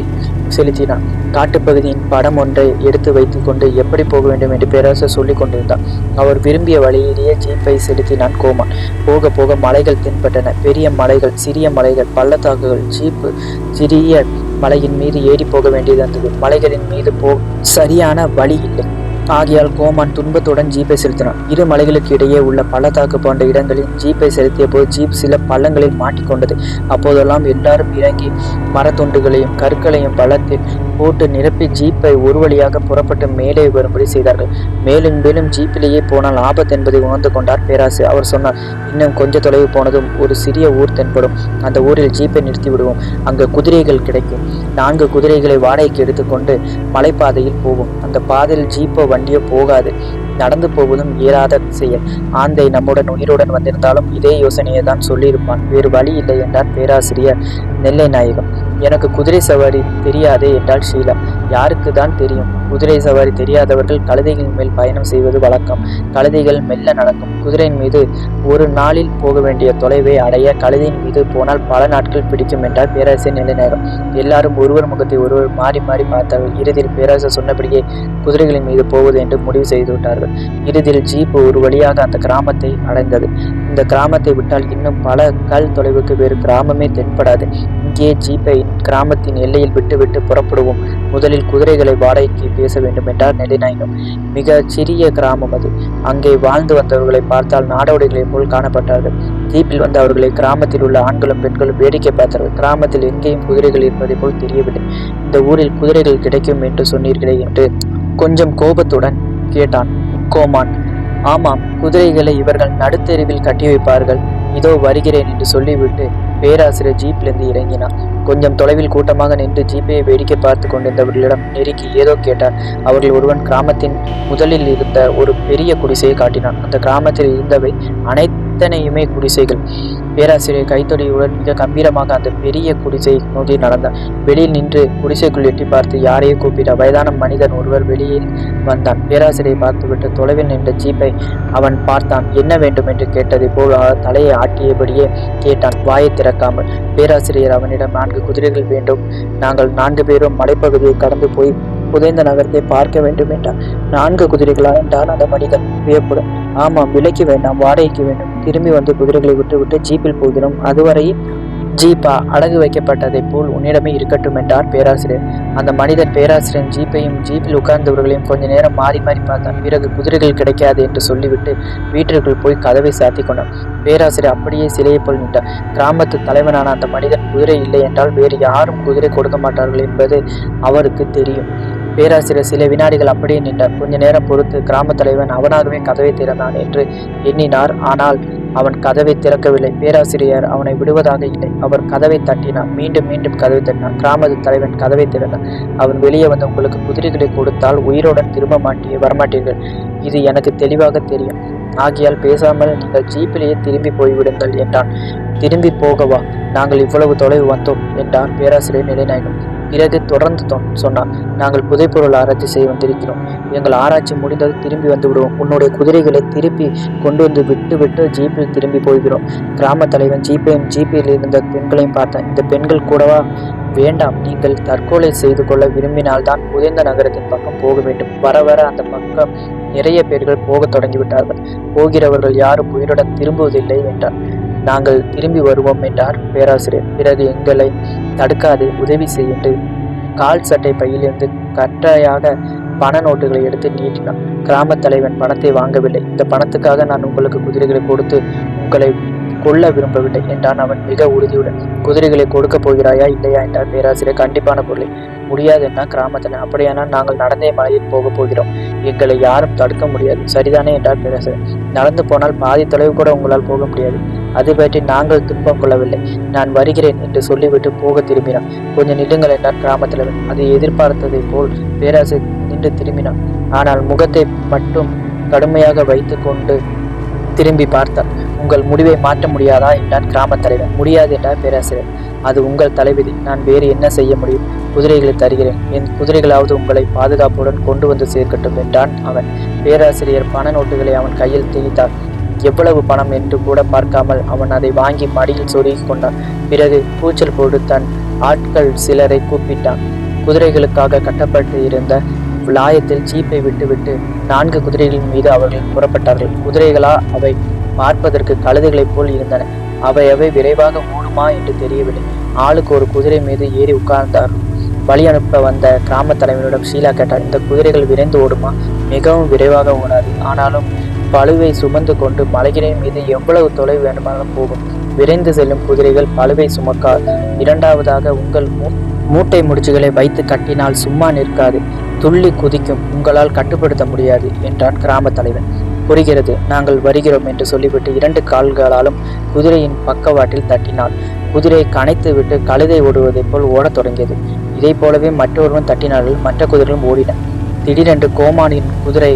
செலுத்தினான். காட்டுப்பகுதியின் படம் ஒன்றை எடுத்து வைத்து கொண்டு எப்படி போக வேண்டும் என்று பேராசிரியர் சொல்லிக் கொண்டிருந்தான். அவர் விரும்பிய வழியிலேயே ஜீப்பை செலுத்தினான் கோமான். போக போக மலைகள் தென்பட்டன. பெரிய மலைகள், சிறிய மலைகள், பள்ளத்தாக்குகள். ஜீப்பு சிறிய மலையின் மீது ஏறி போக வேண்டியது இருந்தது. மலைகளின் மீது சரியான வழி இல்லை. ஆகையால் கோமான் துன்பத்துடன் ஜீப்பை செலுத்தினான். 2 மலைகளுக்கு இடையே உள்ள பள்ளத்தாக்கு போன்ற இடங்களில் ஜீப்பை செலுத்திய போது ஜீப் சில பள்ளங்களில் மாட்டிக்கொண்டது. அப்போதெல்லாம் எல்லாரும் இறங்கி மரத்துண்டுகளையும் கற்களையும் பள்ளத்தில் போட்டு நிரப்பி ஜீப்பை ஒரு வழியாக புறப்பட்டு மேலே வரும்படி செய்தார்கள். மேலும் மேலும் ஜீப்பிலேயே போனால் ஆபத்து என்பதை உணர்ந்து கொண்டார் பேராசிரியர். அவர் சொன்னார், இன்னும் கொஞ்ச தொலைவு போனதும் ஒரு சிறிய ஊர் தென்படும். அந்த ஊரில் ஜீப்பை நிறுத்தி விடுவோம். அங்கு குதிரைகள் கிடைக்கும். 4 குதிரைகளை வாடகைக்கு எடுத்துக்கொண்டு மலைப்பாதையில் போவோம். அந்த பாதையில் ஜீப்போ வண்டியோ போகாது. நடந்து போவதும் இயலாத செயல். ஆந்தை நம்முடன் உயிருடன் வந்திருந்தாலும் இதே யோசனையை தான் சொல்லியிருப்பான். வேறு வழி இல்லை என்றார் பேராசிரியர் நெல்லை நாயகம். எனக்கு குதிரை சவாரி தெரியாதே என்றாள் ஷீலா. யாருக்கு தான் தெரியும்? குதிரை சவாரி தெரியாதவர்கள் கழுதைகளின் மேல் பயணம் செய்வது வழக்கம். கழுதைகள் மெல்ல நடக்கும். குதிரையின் மீது ஒரு நாளில் போக வேண்டிய தொலைவை அடைய கழுதையின் மீது போனால் பல நாட்கள் பிடிக்கும் என்றார் பேராசிரியர் நிலைநாயகம். எல்லாரும் ஒருவர் முகத்தை ஒருவர் மாறி மாறி பார்த்தார்கள். இறுதியில் பேராசிரியர் சொன்னபடியே குதிரைகளின் மீது போவது என்று முடிவு செய்து விட்டார்கள். இறுதியில் ஜீப் ஒரு வழியாக அந்த கிராமத்தை அடைந்தது. இந்த கிராமத்தை விட்டால் இன்னும் பல கல் தொலைவுக்கு வேறு கிராமமே தென்படாது. இங்கே ஜீப்பை கிராமத்தின் எல்லையில் விட்டுவிட்டு புறப்படுவோம். முதலில் குதிரைகளை வாடகைக்கு பேச வேண்டும் என்றார் நெல்லிநாயகம். மிக சிறிய கிராமம் அது. அங்கே வாழ்ந்து வந்தவர்களை பார்த்தால் நாடோடிகளை போல் காணப்பட்டார்கள். ஜீப்பில் வந்த அவர்களை கிராமத்தில் உள்ள ஆண்களும் பெண்களும் வேடிக்கை பார்த்தார்கள். கிராமத்தில் எங்கேயும் குதிரைகள் இருப்பதை போல் தெரியவில்லை. இந்த ஊரில் குதிரைகள் கிடைக்கும் என்று சொன்னீர்களே என்று கொஞ்சம் கோபத்துடன் கேட்டான் கோமான். ஆமாம், குதிரைகளை இவர்கள் நடுத்தெருவில் கட்டி வைப்பார்கள். இதோ வருகிறேன் என்று சொல்லிவிட்டு பேராசிரியர் ஜீப்பிலிருந்து இறங்கினார். கொஞ்சம் தொலைவில் கூட்டமாக நின்று ஜீப்பையை வேடிக்கை பார்த்து கொண்டிருந்தவர்களிடம் நெருக்கி ஏதோ கேட்டார். அவர்கள் ஒருவன் கிராமத்தின் முதலில் இருந்த ஒரு பெரிய குடிசையை காட்டினான். அந்த கிராமத்தில் இருந்தவை அனைத்தனையுமே குடிசைகள். பேராசிரியர் கைத்தொடியுடன் மிக கம்பீரமாக அந்த பெரிய குடிசை நோக்கி நடந்தார். வெளியில் நின்று குடிசைக்குள் எட்டி பார்த்து யாரையோ கூப்பிட்ட வயதான மனிதன் ஒருவர் வெளியில் வந்தான். பேராசிரியை பார்த்துவிட்டு தொலைவில் நின்ற ஜீப்பை அவன் பார்த்தான். என்ன வேண்டும் என்று கேட்டதை போல் தலையை ஆட்டியபடியே கேட்டான், வாயை திறக்காமல். பேராசிரியர் அவனிடம் 4 குதிரைகள் வேண்டும். நாங்கள் 4 பேரும் மலைப்பகுதியை கடந்து போய் புதைந்த நகரத்தை பார்க்க வேண்டும் என்றார். 4 குதிரைகளா என்றான் அந்த மனிதன் வியப்புடன். ஆமாம், விலைக்கு வேண்டாம், வாடகைக்கு வேண்டும். திரும்பி வந்து குதிரைகளை விட்டு ஜீப்பில் போகிறோம். அதுவரை ஜீப்பா அடகு வைக்கப்பட்டதைப் போல் உன்னிடமே இருக்கட்டும் என்றார் பேராசிரியர். அந்த மனிதன் பேராசிரியரின் ஜீப்பையும் ஜீப்பில் உட்கார்ந்தவர்களையும் கொஞ்ச நேரம் மாறி மாறி பார்த்தான். பிறகு குதிரைகள் கிடைக்காது என்று சொல்லிவிட்டு வீட்டிற்குள் போய் கதவை சாத்தி கொண்டான். பேராசிரியர் அப்படியே சிலையை போல் நின்றார். கிராமத்து தலைவனான அந்த மனிதன் குதிரை இல்லை என்றால் வேறு யாரும் குதிரை கொடுக்க மாட்டார்கள் என்பது அவருக்கு தெரியும். பேராசிரியர் சில வினாடிகள் அப்படியே நின்றார். கொஞ்ச நேரம் பொறுத்து கிராம தலைவன் அவனாகவே கதவை திறந்தான் என்று எண்ணினார். ஆனால் அவன் கதவை திறக்கவில்லை. பேராசிரியர் அவனை விடுவதாக இல்லை. அவர் கதவை தட்டினார். மீண்டும் மீண்டும் கதவை தட்டினார். கிராமத்து தலைவன் கதவை திறந்தான். அவன் வெளியே வந்து, உங்களுக்கு குதிரைகளை கொடுத்தால் உயிருடன் திரும்ப வரமாட்டீர்கள். இது எனக்கு தெளிவாக தெரியும். ஆகையால் பேசாமல் நீங்கள் ஜீப்பிலேயே திரும்பி போய்விடுங்கள் என்றான். திரும்பி போகவா? நாங்கள் இவ்வளவு தொலைவு வந்தோம் என்றார் பேராசிரியர் நிலைநாயகம். பிறகு தொடர்ந்து சொன்னார். நாங்கள் புதைப்பொருள் ஆராய்ச்சி செய்ய வந்திருக்கிறோம். எங்கள் ஆராய்ச்சி முடிந்தது திரும்பி வந்து விடுவோம். உன்னுடைய குதிரைகளை திருப்பி கொண்டு வந்து விட்டு ஜீப்பில் திரும்பி போய்கிறோம். கிராம தலைவன் ஜீப்பில் இருந்த பெண்களையும் பார்த்தான். இந்த பெண்கள் கூடவா? வேண்டாம். நீங்கள் தற்கொலை செய்து கொள்ள விரும்பினால்தான் புதைந்த நகரத்தின் பக்கம் போக வேண்டும். வர வர அந்த பக்கம் நிறைய பேர்கள் போக தொடங்கிவிட்டார்கள். போகிறவர்கள் யாரும் உயிருடன் திரும்புவதில்லை என்றார். நாங்கள் திரும்பி வருவோம் என்றார் பேராசிரியர். பிறகு எங்களை தடுக்காதே, உதவி செய்யுங்கள். கால் சட்டை பையிலிருந்து கட்டையாக பண நோட்டுகளை எடுத்து நீட்டினான். கிராம தலைவன் பணத்தை வாங்கவில்லை. இந்த பணத்துக்காக நான் உங்களுக்கு குதிரைகளை கொடுத்து உங்களை கொல்ல விரும்பவில்லை என்றான் அவன் மிக உறுதியுடன். குதிரைகளை கொடுக்க போகிறாயா இல்லையா என்றார் பேராசிரியர் கண்டிப்பான பொருளை. முடியாது என்றான் கிராமத்தில். அப்படியானால் நாங்கள் நடந்தே மலையில் போக போகிறோம். எங்களை யாரும் தடுக்க முடியாது. சரிதானே என்றார் பேராசிரியர். நடந்து போனால் பாதி தொலைவு கூட உங்களால் போக முடியாது. அது பற்றி நாங்கள் துன்பம் கொள்ளவில்லை. நான் வருகிறேன் என்று சொல்லிவிட்டு போக திரும்பினான். கொஞ்சம் நில்லுங்கள் என்றார் கிராம தலைவன். அதை எதிர்பார்த்ததை போல் பேராசிரியர் நின்று திரும்பினான். ஆனால் முகத்தை மட்டும் கடுமையாக வைத்து கொண்டு திரும்பி பார்த்தார். உங்கள் முடிவை மாற்ற முடியாதா என்றான் கிராம தலைவன். முடியாது என்றார் பேராசிரியர். அது உங்கள் தலைவிதி. நான் வேறு என்ன செய்ய முடியும்? குதிரைகளை தருகிறேன். என் குதிரைகளாவது உங்களை பாதுகாப்புடன் கொண்டு வந்து சேர்க்கட்டும் என்றான் அவன். பேராசிரியர் பண நோட்டுகளை அவன் கையில் திணித்தார். எவ்வளவு பணம் என்று கூட பார்க்காமல் அவன் அதை வாங்கி மடியில் சொருகி கொண்டான். பிறகு கூச்சல் போட்டு தன் ஆட்கள் சிலரை கூப்பிட்டான். குதிரைகளுக்காக கட்டப்பட்டு இருந்த லாயத்தில் ஜீப்பை விட்டுவிட்டு 4 குதிரைகளின் மீது அவர்கள் புறப்பட்டார்கள். குதிரைகளா? அவை பார்ப்பதற்கு கழுதைகளைப் போல் இருந்தன. அவை விரைவாக ஓடுமா என்று தெரியவில்லை. ஆளுக்கு ஒரு குதிரை மீது ஏறி உட்கார்ந்தார். வழி அனுப்ப வந்த கிராம தலைவனிடம் ஷீலா கேட்டார். இந்த குதிரைகள் விரைந்து ஓடுமா? மிகவும் விரைவாக ஓடாது. ஆனாலும் பழுவை சுமந்து கொண்டு மலைகளின் மீது எவ்வளவு தொலைவு வேண்டுமானாலும் போகும். விரைந்து செல்லும் குதிரைகள் பழுவை சுமக்காது. இரண்டாவதாக, உங்கள் மூட்டை முடிச்சுகளை வைத்து கட்டினால் சும்மா நிற்காது, துள்ளி குதிக்கும். உங்களால் கட்டுப்படுத்த முடியாது என்றான் கிராம தலைவன். புரிகிறது, நாங்கள் வருகிறோம் என்று சொல்லிவிட்டு 2 கால்களாலும் குதிரையின் பக்கவாட்டில் தட்டினாள். குதிரை கனைத்து விட்டு கழுதை ஓடுவதைப் போல் ஓடத் தொடங்கியது. இதை போலவே மற்றொருவன் தட்டினார்கள். மற்ற குதிரைகளும் ஓடின. திடீரென்று கோமானின் குதிரை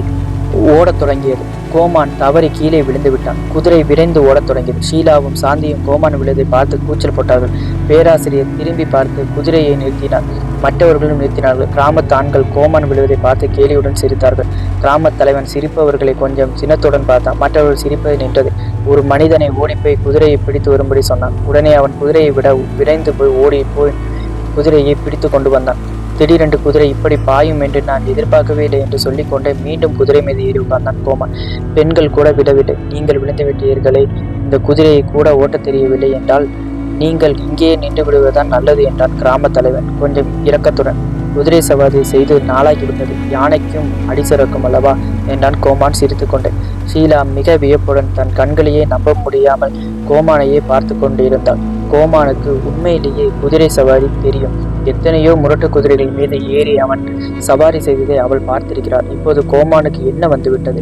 ஓடத் தொடங்கியது. கோமான் தவறி கீழே விழுந்து விட்டான். குதிரை விரைந்து ஓடத் தொடங்கியது. ஷீலாவும் சாந்தியும் கோமான் விழுதை பார்த்து கூச்சல் போட்டார்கள். பேராசிரியர் திரும்பி பார்த்து குதிரையை நிறுத்தினார். மற்றவர்களும் நிறுத்தினார்கள். கிராமத்து ஆண்கள் கோமான் விழுவதை பார்த்து கேலியுடன் சிரித்தார்கள். கிராமத் தலைவன் சிரிப்பவர்களை கொஞ்சம் சினத்துடன் பார்த்தான். மற்றவர்கள் சிரிப்பது நின்றது. ஒரு மனிதனை ஓடிப்போய் குதிரையை பிடித்து வரும்படி சொன்னான். உடனே அவன் குதிரையை விட விரைந்து போய் குதிரையை பிடித்து கொண்டு வந்தான். திடீரென்று குதிரை இப்படி பாயும் என்று நான் எதிர்பார்க்கவே இல்லை என்று சொல்லிக்கொண்டே மீண்டும் குதிரை மீது ஏறி உட்கார்ந்தான் கோமான். பெண்கள் கூட விடவில்லை. நீங்கள் விழுந்து விட்டீர்களே, இந்த குதிரையை கூட ஓட்டத் தெரியவில்லை என்றால் நீங்கள் இங்கேயே நின்று விடுவதுதான் நல்லது என்றான் கிராம தலைவன் கொஞ்சம் இரக்கத்துடன். குதிரை சவாரி செய்து நாளாகிவிட்டது. யானைக்கும் அடிசறக்கும் அல்லவா என்றான் கோமான் சிரித்து கொண்டே. ஷீலா மிக வியப்புடன் தன் கண்களையே நம்ப முடியாமல் கோமானையே பார்த்து கொண்டிருந்தாள். கோமானுக்கு உண்மையிலேயே குதிரை சவாரி தெரியும். எத்தனையோ முரட்டு குதிரைகள் மீது ஏறி அவன் சவாரி செய்ததை அவள் பார்த்திருக்கிறாள். இப்போது கோமானுக்கு என்ன வந்துவிட்டது?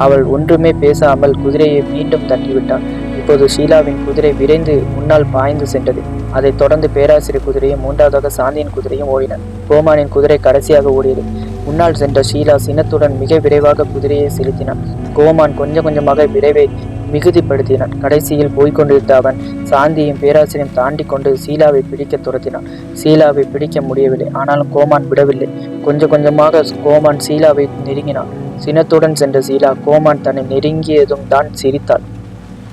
அவள் ஒன்றுமே பேசாமல் குதிரையை மீண்டும் தட்டிவிட்டாள். இப்போது ஷீலாவின் குதிரை விரைந்து முன்னால் பாய்ந்து சென்றது. அதைத் தொடர்ந்து பேராசிரியர் குதிரையும் 3வதாக சாந்தியின் குதிரையும் ஓடின. கோமானின் குதிரை கடைசியாக ஓடியது. முன்னால் சென்ற ஷீலா சினத்துடன் மிக விரைவாக குதிரையை செலுத்தினான். கோமான் கொஞ்சம் கொஞ்சமாக விரைவை மிகுதிப்படுத்தினான். கடைசியில் போய்கொண்டிருந்த அவன் சாந்தியும் பேராசிரியும் தாண்டி கொண்டு ஷீலாவை பிடிக்க துரத்தினான். ஷீலாவை பிடிக்க முடியவில்லை. ஆனாலும் கோமான் விடவில்லை. கொஞ்சம் கொஞ்சமாக கோமான் ஷீலாவை நெருங்கினான். சினத்துடன் சென்ற ஷீலா கோமான் தன்னை நெருங்கியதும் தான் சிரித்தாள்.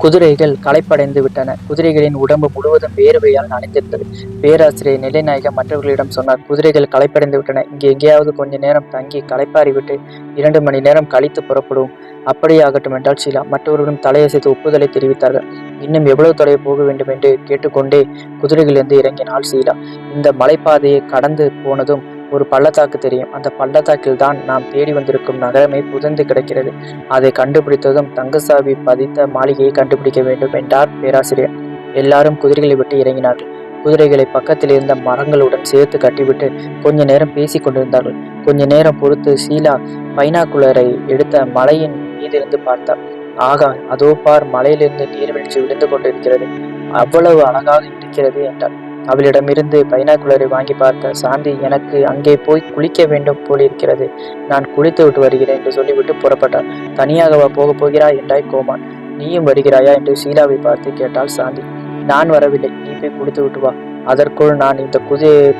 குதிரைகள் களைப்படைந்து விட்டன. குதிரைகளின் உடம்பு முழுவதும் வேர்வையால் நனைந்திருந்தது. பேராசிரியர் நிலைநாயகம் மற்றவர்களிடம் சொன்னார், குதிரைகள் களைப்படைந்து விட்டன. இங்கே எங்கேயாவது கொஞ்ச நேரம் தங்கி களைப்பாரி விட்டு 2 மணி நேரம் கழித்து புறப்படுவோம். அப்படியே ஆகட்டும் என்றாள் ஷீலா. மற்றவர்களும் தலையசைத்து ஒப்புதலை தெரிவித்தார்கள். இன்னும் எவ்வளவு தொலைவு போக வேண்டும் என்று கேட்டுக்கொண்டே குதிரைகளிலிருந்து இறங்கினாள் ஷீலா. இந்த மலைப்பாதையை கடந்து போனதும் ஒரு பள்ளத்தாக்கு தெரியும். அந்த பள்ளத்தாக்கில் தான் நாம் தேடி வந்திருக்கும் நகரமே புதைந்து கிடக்கிறது. அதை கண்டுபிடித்ததும் தங்கசாவி பதித்த மாளிகையை கண்டுபிடிக்க வேண்டும் என்றார் பேராசிரியர். எல்லாரும் குதிரைகளை விட்டு இறங்கினார்கள். குதிரைகளை பக்கத்தில் இருந்த மரங்களுடன் சேர்த்து கட்டிவிட்டு கொஞ்ச நேரம் பேசி கொண்டிருந்தார்கள். கொஞ்ச நேரம் பொறுத்து ஷீலா பைனாக்குலரை எடுத்த மலையின் மீதிருந்து பார்த்தார். ஆகா, அதோ பார், மலையிலிருந்து நீர்வீழ்ச்சி விழுந்து கொண்டிருக்கிறது. அவ்வளவு அழகாக இருக்கிறது என்றார். அவளிடமிருந்து பைனாக்குலரை வாங்கி பார்த்த சாந்தி, எனக்கு அங்கே போய் குளிக்க வேண்டும் போலிருக்கிறது. நான் குளித்து விட்டு வருகிறேன் என்று சொல்லிவிட்டு புறப்பட்டார். தனியாகவா போகப் போகிறாய் என்றாய் கோமான். நீயும் வருகிறாயா என்று ஷீலாவை பார்த்து கேட்டாள் சாந்தி. நான் வரவில்லை, நீ போய் குளித்து விட்டு வா. அதற்குள் நான் இந்த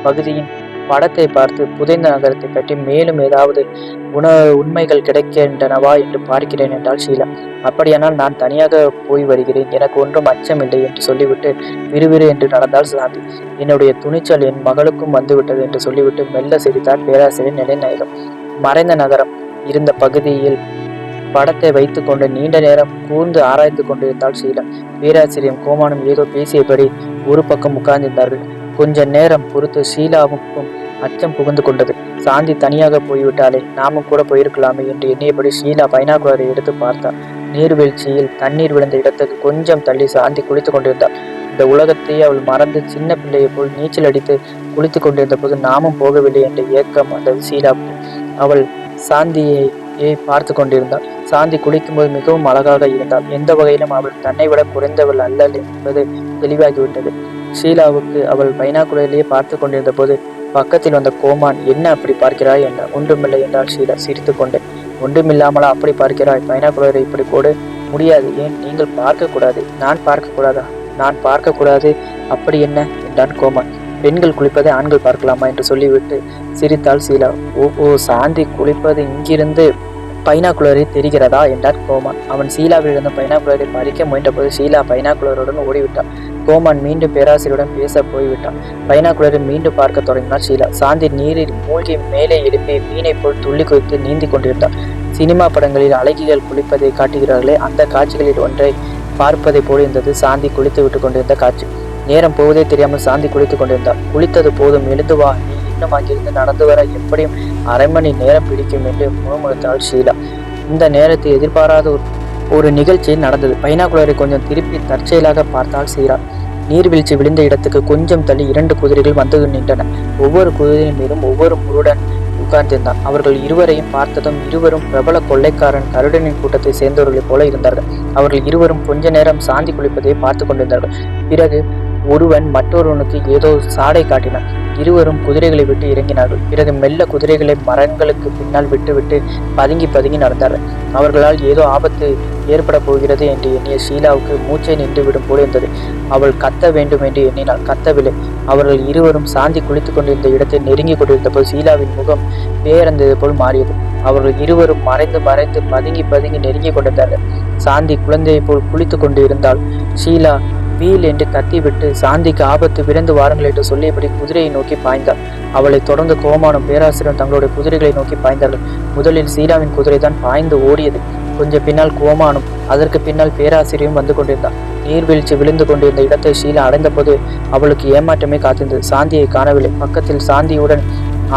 பகுதியின் படத்தை பார்த்து புதைந்த நகரத்தை பற்றி மேலும் ஏதாவது உண்மைகள் கிடைக்கின்றனவா என்று பார்க்கிறேன் என்றாள் ஷீலா. அப்படியானால் நான் தனியாக போய் வருகிறேன், எனக்கு ஒன்றும் அச்சமில்லை என்று சொல்லிவிட்டு விறுவிறு என்று நடந்தாள் சாந்தி. என்னுடைய துணிச்சல் என் மகளுக்கும் வந்துவிட்டது என்று சொல்லிவிட்டு மெல்ல சிரித்தார் பேராசிரியர் நிலைநாயகம். மறைந்த நகரம் இருந்த பகுதியில் படத்தை வைத்துக்கொண்டு நீண்ட நேரம் கூர்ந்து ஆராய்ந்து கொண்டிருந்தாள் ஷீலா. பேராசிரியம் கோமானும் ஏதோ பேசியபடி ஒரு பக்கம் உட்கார்ந்திருந்தார்கள். கொஞ்ச நேரம் பொறுத்து ஷீலாவுக்கும் அச்சம் புகுந்து கொண்டது. சாந்தி தனியாக போய்விட்டாலே, நாமும் கூட போயிருக்கலாமே என்று எண்ணியபடி ஷீலா பைனாக்குலரை எடுத்து பார்த்தார். நீர்வீழ்ச்சியில் தண்ணீர் விழுந்த இடத்துக்கு கொஞ்சம் தள்ளி சாந்தி குளித்து கொண்டிருந்தாள். இந்த உலகத்தையே அவள் மறந்து சின்ன பிள்ளையை போல் நீச்சல் அடித்து குளித்து கொண்டிருந்த போது நாமும் போகவில்லை என்ற ஏக்கம் வந்தது ஷீலாவுக்கு. அவள் சாந்தியை பார்த்து கொண்டிருந்தாள். சாந்தி குளிக்கும்போது மிகவும் அழகாக இருந்தாள். எந்த வகையிலும் அவள் தன்னை விட குறைந்தவள் அல்ல என்பது தெளிவாகிவிட்டது ஷீலாவுக்கு. அவள் பைனாக்குலரிலேயே பார்த்து கொண்டிருந்த போது பக்கத்தில் வந்த கோமான், என்ன அப்படி பார்க்கிறாய் என்றார். ஒன்றுமில்லை என்றாள் ஷீலா சிரித்து கொண்டு. ஒன்றுமில்லாமலா அப்படி பார்க்கிறாய்? பைனாக்குலரை இப்படி போடு. முடியாது. ஏன், நீங்கள் பார்க்கக்கூடாது? நான் பார்க்கக்கூடாதா? நான் பார்க்கக்கூடாது, அப்படி என்ன என்றான் கோமான். பெண்கள் குளிப்பதை ஆண்கள் பார்க்கலாமா என்று சொல்லிவிட்டு சிரித்தாள் ஷீலா. ஓ, சாந்தி குளிப்பது இங்கிருந்து பைனாக்குலரை தெரிகிறதா என்றார் கோமான். அவன் ஷீலாவிலிருந்து பைனாக்குலரை பறிக்க முயன்றபோது ஷீலா பைனாக்குலருடன் ஓடிவிட்டான். கோமான் மீண்டும் பேராசிரியருடன் பேச போய்விட்டான். பைனாக்குலரை மீண்டும் பார்க்க தொடங்கினார் ஷீலா. சாந்தி நீரில் மூழ்கி மேலே எழுப்பி மீனை போல் துள்ளி குதித்து நீந்தி கொண்டிருந்தார். சினிமா படங்களில் அழகிகள் குளிப்பதை காட்டுகிறார்களே, அந்த காட்சிகளில் ஒன்றை பார்ப்பதை போல் இருந்தது சாந்தி குளித்து விட்டு கொண்டிருந்த காட்சி. நேரம் போவதே தெரியாமல் சாந்தி குளித்து கொண்டிருந்தார். குளித்தது போதும், எழுந்து வா, நீ இன்னும் அங்கிருந்து நடந்து வர எப்படியும் 1/2 மணி நேரம் பிடிக்கும் என்று முணுமுணுத்தாள் ஷீலா. இந்த நேரத்தை எதிர்பாராத ஒரு நிகழ்ச்சி நடந்தது. பைனாக்குலரை கொஞ்சம் திருப்பி தற்செயலாக பார்த்தாள் ஷீலா. நீர்வீழ்ச்சி விழுந்த இடத்துக்கு கொஞ்சம் தள்ளி 2 குதிரைகள் வந்து நின்றன. ஒவ்வொரு குதிரையின் மீதும் ஒவ்வொரு முருடன் உட்கார்ந்திருந்தான். அவர்கள் இருவரையும் பார்த்ததும் இருவரும் பிரபல கொள்ளைக்காரன் கருடனின் கூட்டத்தை சேர்ந்தவர்களைப் போல இருந்தார்கள். அவர்கள் இருவரும் கொஞ்ச நேரம் சாந்தி குளிப்பதை பார்த்து கொண்டிருந்தார்கள். பிறகு ஒருவன் மற்றொருவனுக்கு ஏதோ சாடை காட்டினான். இருவரும் குதிரைகளை விட்டு இறங்கினார்கள். பிறகு மெல்ல குதிரைகளை மரங்களுக்கு பின்னால் விட்டுவிட்டு பதுங்கி நடந்தார்கள். அவர்களால் ஏதோ ஆபத்து ஏற்பட போகிறது என்று எண்ணிய ஷீலாவுக்கு மூச்சை நின்று விடும் போல இருந்தது. அவள் கத்த வேண்டும் என்று எண்ணினாள். கத்தவில்லை. அவர்கள் இருவரும் சாந்தி குளித்து கொண்டிருந்த இடத்தை நெருங்கி கொண்டிருந்த போது ஷீலாவின் முகம் பேரந்தது போல் மாறியது. அவர்கள் இருவரும் மறைந்து பதுங்கி நெருங்கி கொண்டிருந்தார்கள். சாந்தி குழந்தையை போல் குளித்து கொண்டு இருந்தாள். ஷீலா வீல் என்று கத்திவிட்டு சாந்திக்கு ஆபத்து, விரைந்து வாருங்கள் என்று சொல்லியபடி குதிரையை நோக்கி பாய்ந்தாள். அவளை தொடர்ந்து கோமானும் பேராசிரியரும் தங்களுடைய குதிரைகளை நோக்கி பாய்ந்தார்கள். முதலில் ஷீலாவின் குதிரை தான் பாய்ந்து ஓடியது. கொஞ்சம் பின்னால் கோமானும், அதற்கு பின்னால் பேராசிரியரும் வந்து கொண்டிருந்தார். நீர்வீழ்ச்சி விழுந்து கொண்டிருந்த இடத்தை ஷீலா அடைந்த போது அவளுக்கு ஏமாற்றமே காத்திருந்தது. சாந்தியை காணவில்லை. பக்கத்தில் சாந்தியுடன்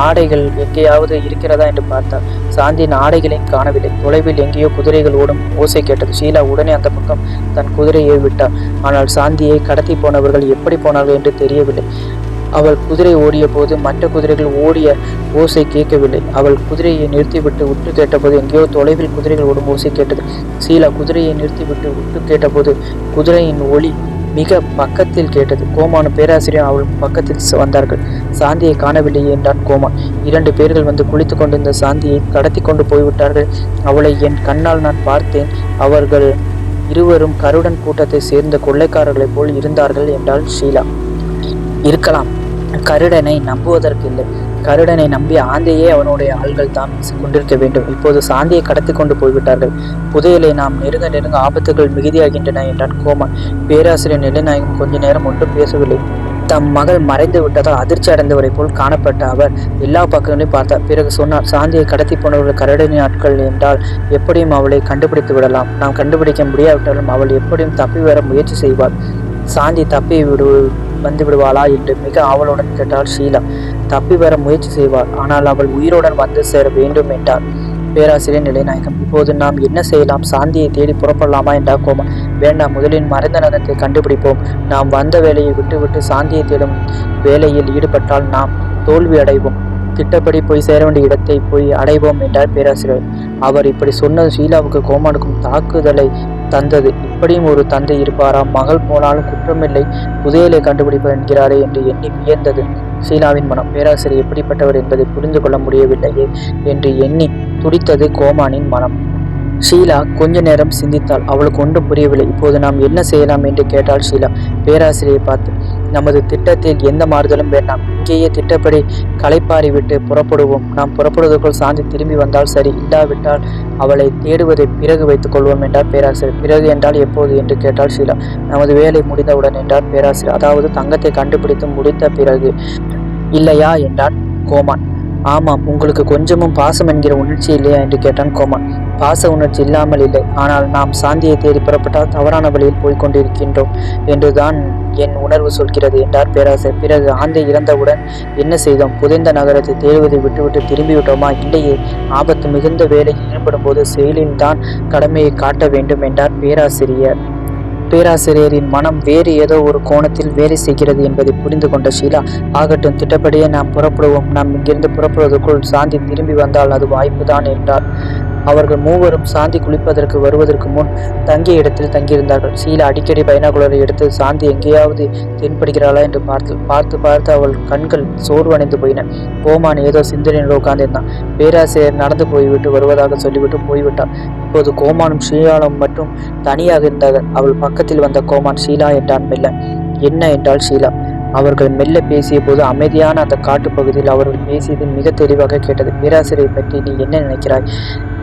ஆடைகள் எங்கேயாவது இருக்கிறதா என்று பார்த்தார். சாந்தியின் ஆடைகளையும் காணவில்லை. தொலைவில் எங்கேயோ குதிரைகள் ஓடும் ஓசை கேட்டது. ஷீலா உடனே அந்த பக்கம் தன் குதிரையை விட்டார். ஆனால் சாந்தியை கடத்தி போனவர்கள் எப்படி போனார்கள் என்று தெரியவில்லை. அவள் குதிரை ஓடிய போது மற்ற குதிரைகள் ஓடிய ஓசை கேட்கவில்லை. அவள் குதிரையை நிறுத்திவிட்டு உற்று கேட்டபோது எங்கேயோ தொலைவில் குதிரைகள் ஓடும் ஓசை கேட்டது. ஷீலா குதிரையை நிறுத்திவிட்டு உற்று கேட்டபோது குதிரையின் ஒலி மிக பக்கத்தில் கேட்டது. கோமானும் பேராசிரியர் அவள் பக்கத்தில் வந்தார்கள். சாந்தியை காணவில்லை என்றான் கோமான். 2 பேர்கள் வந்து குளித்து கொண்டிருந்த சாந்தியை கடத்தி கொண்டு போய்விட்டார்கள். அவளை என் கண்ணால் நான் பார்த்தேன். அவர்கள் இருவரும் கருடன் கூட்டத்தை சேர்ந்த கொள்ளைக்காரர்களைப் போல் இருந்தார்கள் என்றாள் ஷீலா. இருக்கலாம், கருடனை நம்புவதற்கு இல்லை. கருடனை நம்பி ஆந்தையே அவனுடைய ஆள்கள் தான் கொண்டிருக்க வேண்டும். இப்போது சாந்தியை கடத்தி கொண்டு போய்விட்டார்கள். புதையலை நாம் நெருங்க நெருங்க ஆபத்துகள் மிகுதியாகின்றன என்றான் கோமான். பேராசிரியர் நெடுநாயகம் கொஞ்ச நேரம் ஒன்றும் பேசவில்லை. தம் மகள் மறைந்து விட்டதால் அதிர்ச்சி அடைந்தவரை போல் காணப்பட்ட அவர் எல்லா பக்கங்களையும் பார்த்தார். பிறகு சொன்னார், சாந்தியை கடத்தி போனவர்கள் கரடனின் ஆட்கள் என்றால் எப்படியும் அவளை கண்டுபிடித்து விடலாம். நாம் கண்டுபிடிக்க முடியாவிட்டாலும் அவள் எப்படியும் தப்பி வர முயற்சி செய்வாள். சாந்தி தப்பி வந்து விடுவாளா என்று மிக ஆவலுடன் கேட்டாள் ஷீலா. தப்பி வர முயற்சி செய்வாள், ஆனால் அவள் உயிருடன் வந்து சேர வேண்டும் என்றார் பேராசிரியர் நிலைநாயகம். இப்போது நாம் என்ன செய்யலாம்? சாந்தியை தேடி புறப்படலாமா என்றார் கோமான். வேண்டாம், முதலில் மறைந்த நகரத்தை கண்டுபிடிப்போம். நாம் வந்த வேலையை விட்டுவிட்டு சாந்தியை தேடும் வேலையில் ஈடுபட்டால் நாம் தோல்வி அடைவோம். திட்டப்படி போய் சேர வேண்டிய இடத்தை போய் அடைவோம் என்றார் பேராசிரியர். அவர் இப்படி சொன்னது ஷீலாவுக்கு கோமானுக்கும் தாக்குதலை தந்தது. இப்படியும் ஒரு தந்தை இருப்பாராம், மகள் போனாலும் குற்றமில்லை, புதையலை கண்டுபிடிப்பார் என்கிறாரே என்று எண்ணி வியந்தது ஷீலாவின் மனம். பேராசிரியர் எப்படிப்பட்டவர் என்பதை புரிந்து கொள்ள முடியவில்லையே என்று எண்ணி துடித்தது கோமானின் மனம். ஷீலா கொஞ்ச நேரம் சிந்தித்தாள். அவளுக்கு ஒன்றும் புரியவில்லை. இப்போது நாம் என்ன செய்யலாம் என்று கேட்டாள் ஷீலா பேராசிரியை பார்த்து. நமது திட்டத்தில் எந்த மாறுதலும் வேண்டாம். இங்கேயே திட்டப்படி களைப்பாரி விட்டு புறப்படுவோம். நாம் புறப்படுவதற்குள் சாந்தி திரும்பி வந்தால் சரி, இல்லாவிட்டால் அவளை தேடுவதை பிறகு வைத்துக் கொள்வோம் என்றார் பேராசிரியர். பிறகு என்றால் எப்போது என்று கேட்டாள் ஷீலா. நமது வேலை முடிந்தவுடன் என்றார் பேராசிரியர். அதாவது தங்கத்தை கண்டுபிடித்து முடித்த பிறகு இல்லையா என்றான் கோமான். ஆமாம், உங்களுக்கு கொஞ்சமும் பாசம் என்கிற உணர்ச்சி இல்லையா என்று கேட்டான் கோமான். பாச உணர்ச்சி இல்லாமல் இல்லை, ஆனால் நாம் சாந்தியை தேடி புறப்பட்டால் தவறான வழியில் போய்கொண்டிருக்கின்றோம் என்றுதான் என் உணர்வு சொல்கிறது என்றார் பேராசிரியர். பிறகு ஆந்தை இறந்தவுடன் என்ன செய்தோம்? புதைந்த நகரத்தை தேடுவதை விட்டுவிட்டு திரும்பிவிட்டோமா? இல்லையே, ஆபத்து மிகுந்த வேலையில் ஈடுபடும் போது செயலில்தான் கடமையை காட்ட வேண்டும் என்றார் பேராசிரியர். பேராசிரியரின் மனம் வேறு ஏதோ ஒரு கோணத்தில் வேலை செய்கிறது என்பதை புரிந்து கொண்ட ஷீலா, ஆகட்டும், திட்டப்படியே நாம் புறப்படுவோம். நாம் இங்கிருந்து புறப்படுவதற்குள் சாந்தி திரும்பி வந்தால் அது வாய்ப்புதான் என்றார். அவர்கள் மூவரும் சாந்தி குளிப்பதற்கு வருவதற்கு முன் தங்கிய இடத்தில் தங்கியிருந்தார்கள். ஷீலா அடிக்கடி பைனாகுலரை எடுத்து சாந்தி எங்கேயாவது தென்படுகிறாளா என்று பார்த்து அவள் கண்கள் சோர்வடைந்து போயின. கோமான் ஏதோ சிந்தனையில் உட்கார்ந்திருந்தான். பேராசிரியர் நடந்து போய்விட்டு வருவதாக சொல்லிவிட்டு போய்விட்டார். இப்போது கோமானும் ஷீலாவும் மட்டும் தனியாக இருந்தார்கள். அவள் பக்கத்தில் வந்த கோமான் ஷீலா என்றான் மெல்ல. என்ன என்றாள் ஷீலா. அவர்கள் மெல்ல பேசிய போது அமைதியான அந்த காட்டுப்பகுதியில் அவர்கள் பேசியது மிக தெளிவாக கேட்டது. பேராசிரியை பற்றி நீ என்ன நினைக்கிறாய்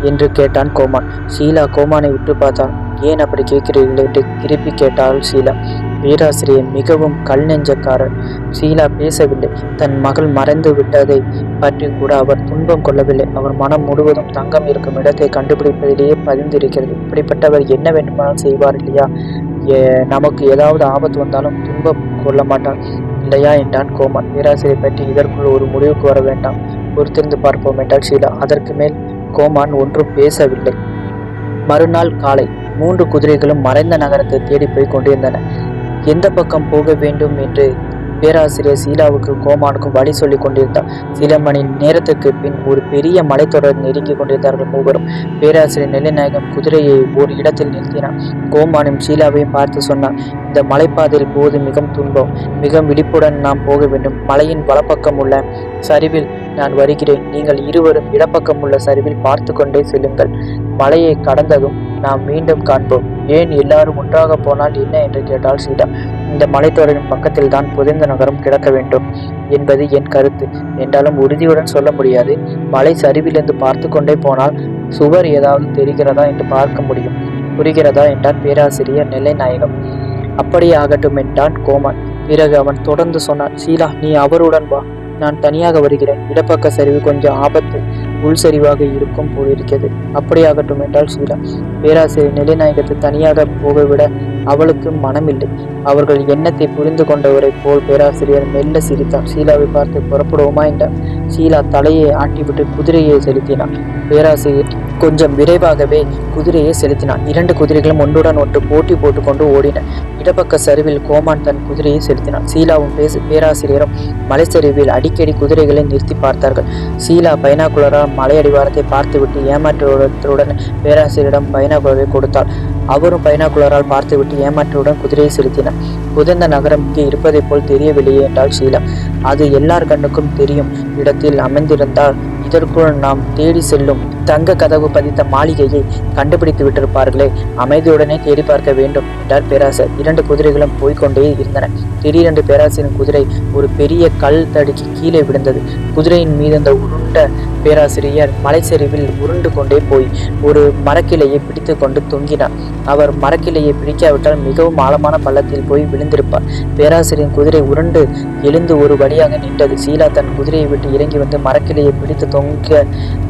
என்று கேட்டான் கோமான். ஷீலா கோமானை விட்டு பார்த்தாள். ஏன் அப்படி கேட்கிறீர்கள் என்று திருப்பி கேட்டாள் ஷீலா. பேராசிரியர் மிகவும் கல் நெஞ்சக்காரர். ஷீலா பேசவில்லை. தன் மகள் மறைந்து விட்டதை பற்றி கூட அவர் துன்பம் கொள்ளவில்லை. அவர் மனம் முழுவதும் தங்கம் இருக்கும் இடத்தை கண்டுபிடிப்பதிலேயே பதிந்திருக்கிறது. இப்படிப்பட்டவர் என்ன வேண்டுமானாலும் செய்வார் இல்லையா? நமக்கு ஏதாவது ஆபத்து வந்தாலும் துன்பம் கொள்ள மாட்டார் இல்லையா என்றான் கோமான். பேராசிரியரை பற்றி இதற்குள் ஒரு முடிவுக்கு வர வேண்டாம், பொறுத்திருந்து பார்ப்போம் என்றாள் ஷீலா. அதற்கு மேல் கோமான் ஒன்றும் பேசவில்லை. மறுநாள் காலை 3 குதிரைகளும் மறைந்த நகரத்தை தேடி போய் கொண்டிருந்தன. எந்த பக்கம் போக வேண்டும் என்று பேராசிரியர் ஷீலாவுக்கு கோமானுக்கும் வழி சொல்லி கொண்டிருந்தார். சில மணி நேரத்துக்கு பின் ஒரு பெரிய மலைத்தொடர் நெருங்கி கொண்டிருந்தார்கள் மூவரும். பேராசிரியர் நெல்லிநாயகம் குதிரையை ஒரு இடத்தில் நிறுத்தினார். கோமானும் ஷீலாவையும் பார்த்து சொன்னார், இந்த மலைப்பாதையில் போது மிகவும் துன்பம், மிக விழிப்புடன் நாம் போக வேண்டும். மலையின் வலப்பக்கம் உள்ள சரிவில் நான் வருகிறேன். நீங்கள் இருவரும் இடப்பக்கம் உள்ள சரிவில் பார்த்து கொண்டே செல்லுங்கள். மலையை கடந்ததும் நாம் மீண்டும் காண்போம். ஏன் எல்லாரும் ஒன்றாக போனால் என்ன என்று கேட்டாள் ஷீலா. இந்த மலைத்தொடரின் பக்கத்தில் தான் புதைந்த நகரம் கிடக்க வேண்டும் என்பது என் கருத்து. என்றாலும் உறுதியுடன் சொல்ல முடியாது. மலை சரிவிலிருந்து பார்த்து கொண்டே போனால் சுவர் ஏதாவது தெரிகிறதா என்று பார்க்க முடியும். புரிகிறதா என்றார் பேராசிரியர் நெல்லைநாயகம். அப்படியே ஆகட்டும் என்றான் கோமான். பிறகு அவன் தொடர்ந்து சொன்னான், ஷீலா, நீ அவருடன் வா, நான் தனியாக வருகிறேன். இடப்பக்க சரிவு கொஞ்சம் ஆபத்து, உள் சரிவாக இருக்கும் போலிருக்கிறது. அப்படியாகட்டும் என்றால் ஷீலா. பேராசிரியர் நெல்லிநாயகத்தை தனியாக போகவிட அவளுக்கு மனமில்லை. அவர்கள் எண்ணத்தை புரிந்து கொண்டவரை போல் பேராசிரியர் மெல்ல சிரித்தார். ஷீலாவை பார்த்து புறப்படுவோமா என்றார். ஷீலா தலையை ஆட்டிவிட்டு குதிரையை செலுத்தினார். பேராசிரியர் கொஞ்சம் விரைவாகவே குதிரையை செலுத்தினார். 2 குதிரைகளும் ஒன்றுடன் ஒன்று போட்டி போட்டுக்கொண்டு ஓடின. இடப்பக்க சரிவில் கோமான் தன் குதிரையை செலுத்தினார். ஷீலாவும் பேராசிரியரும் மலைச்சரிவில் அடிக்கடி குதிரைகளை நிறுத்தி பார்த்தார்கள். ஷீலா பைனாகுலரால் மலை அடிவாரத்தை பார்த்துவிட்டு ஏமாற்றத்துடன் பேராசிரியரிடம் பைனாகுலரை கொடுத்தாள். அவரும் பைனாகுலரால் பார்த்துவிட்டு ஏமாற்றத்துடன் குதிரையை செலுத்தினார். புதைந்த நகரம் இங்கே இருப்பதை போல் தெரியவில்லையே என்றாள் ஷீலா. அது எல்லார் கண்ணுக்கும் தெரியும் இடத்தில் அமைந்திருந்தால் இதற்குள் நாம் தேடி செல்லும் தங்க கதவு பதித்த மாளிகையை கண்டுபிடித்து விட்டிருப்பார்களே, அமைதியுடனே தேடி பார்க்க வேண்டும் என்றார் பேராசிரியர். 2 குதிரைகளும் போய்கொண்டே இருந்தன. திடீரென்று பேராசிரியரின் குதிரை ஒரு பெரிய கல் தடுக்கி கீழே விழுந்தது. குதிரையின் மீது அந்த உருண்ட பேராசிரியர் மலைச்சரிவில் உருண்டு கொண்டே போய் ஒரு மரக்கிளையை பிடித்து கொண்டு தொங்கினார். அவர் மரக்கிளையை பிடிக்காவிட்டால் மிகவும் ஆழமான பள்ளத்தில் போய் விழுந்திருப்பார். பேராசிரியரின் குதிரை உருண்டு எழுந்து ஒரு வழியாக நின்றது. ஷீலா தன் குதிரையை விட்டு இறங்கி வந்து மரக்கிளையை பிடித்து தொங்க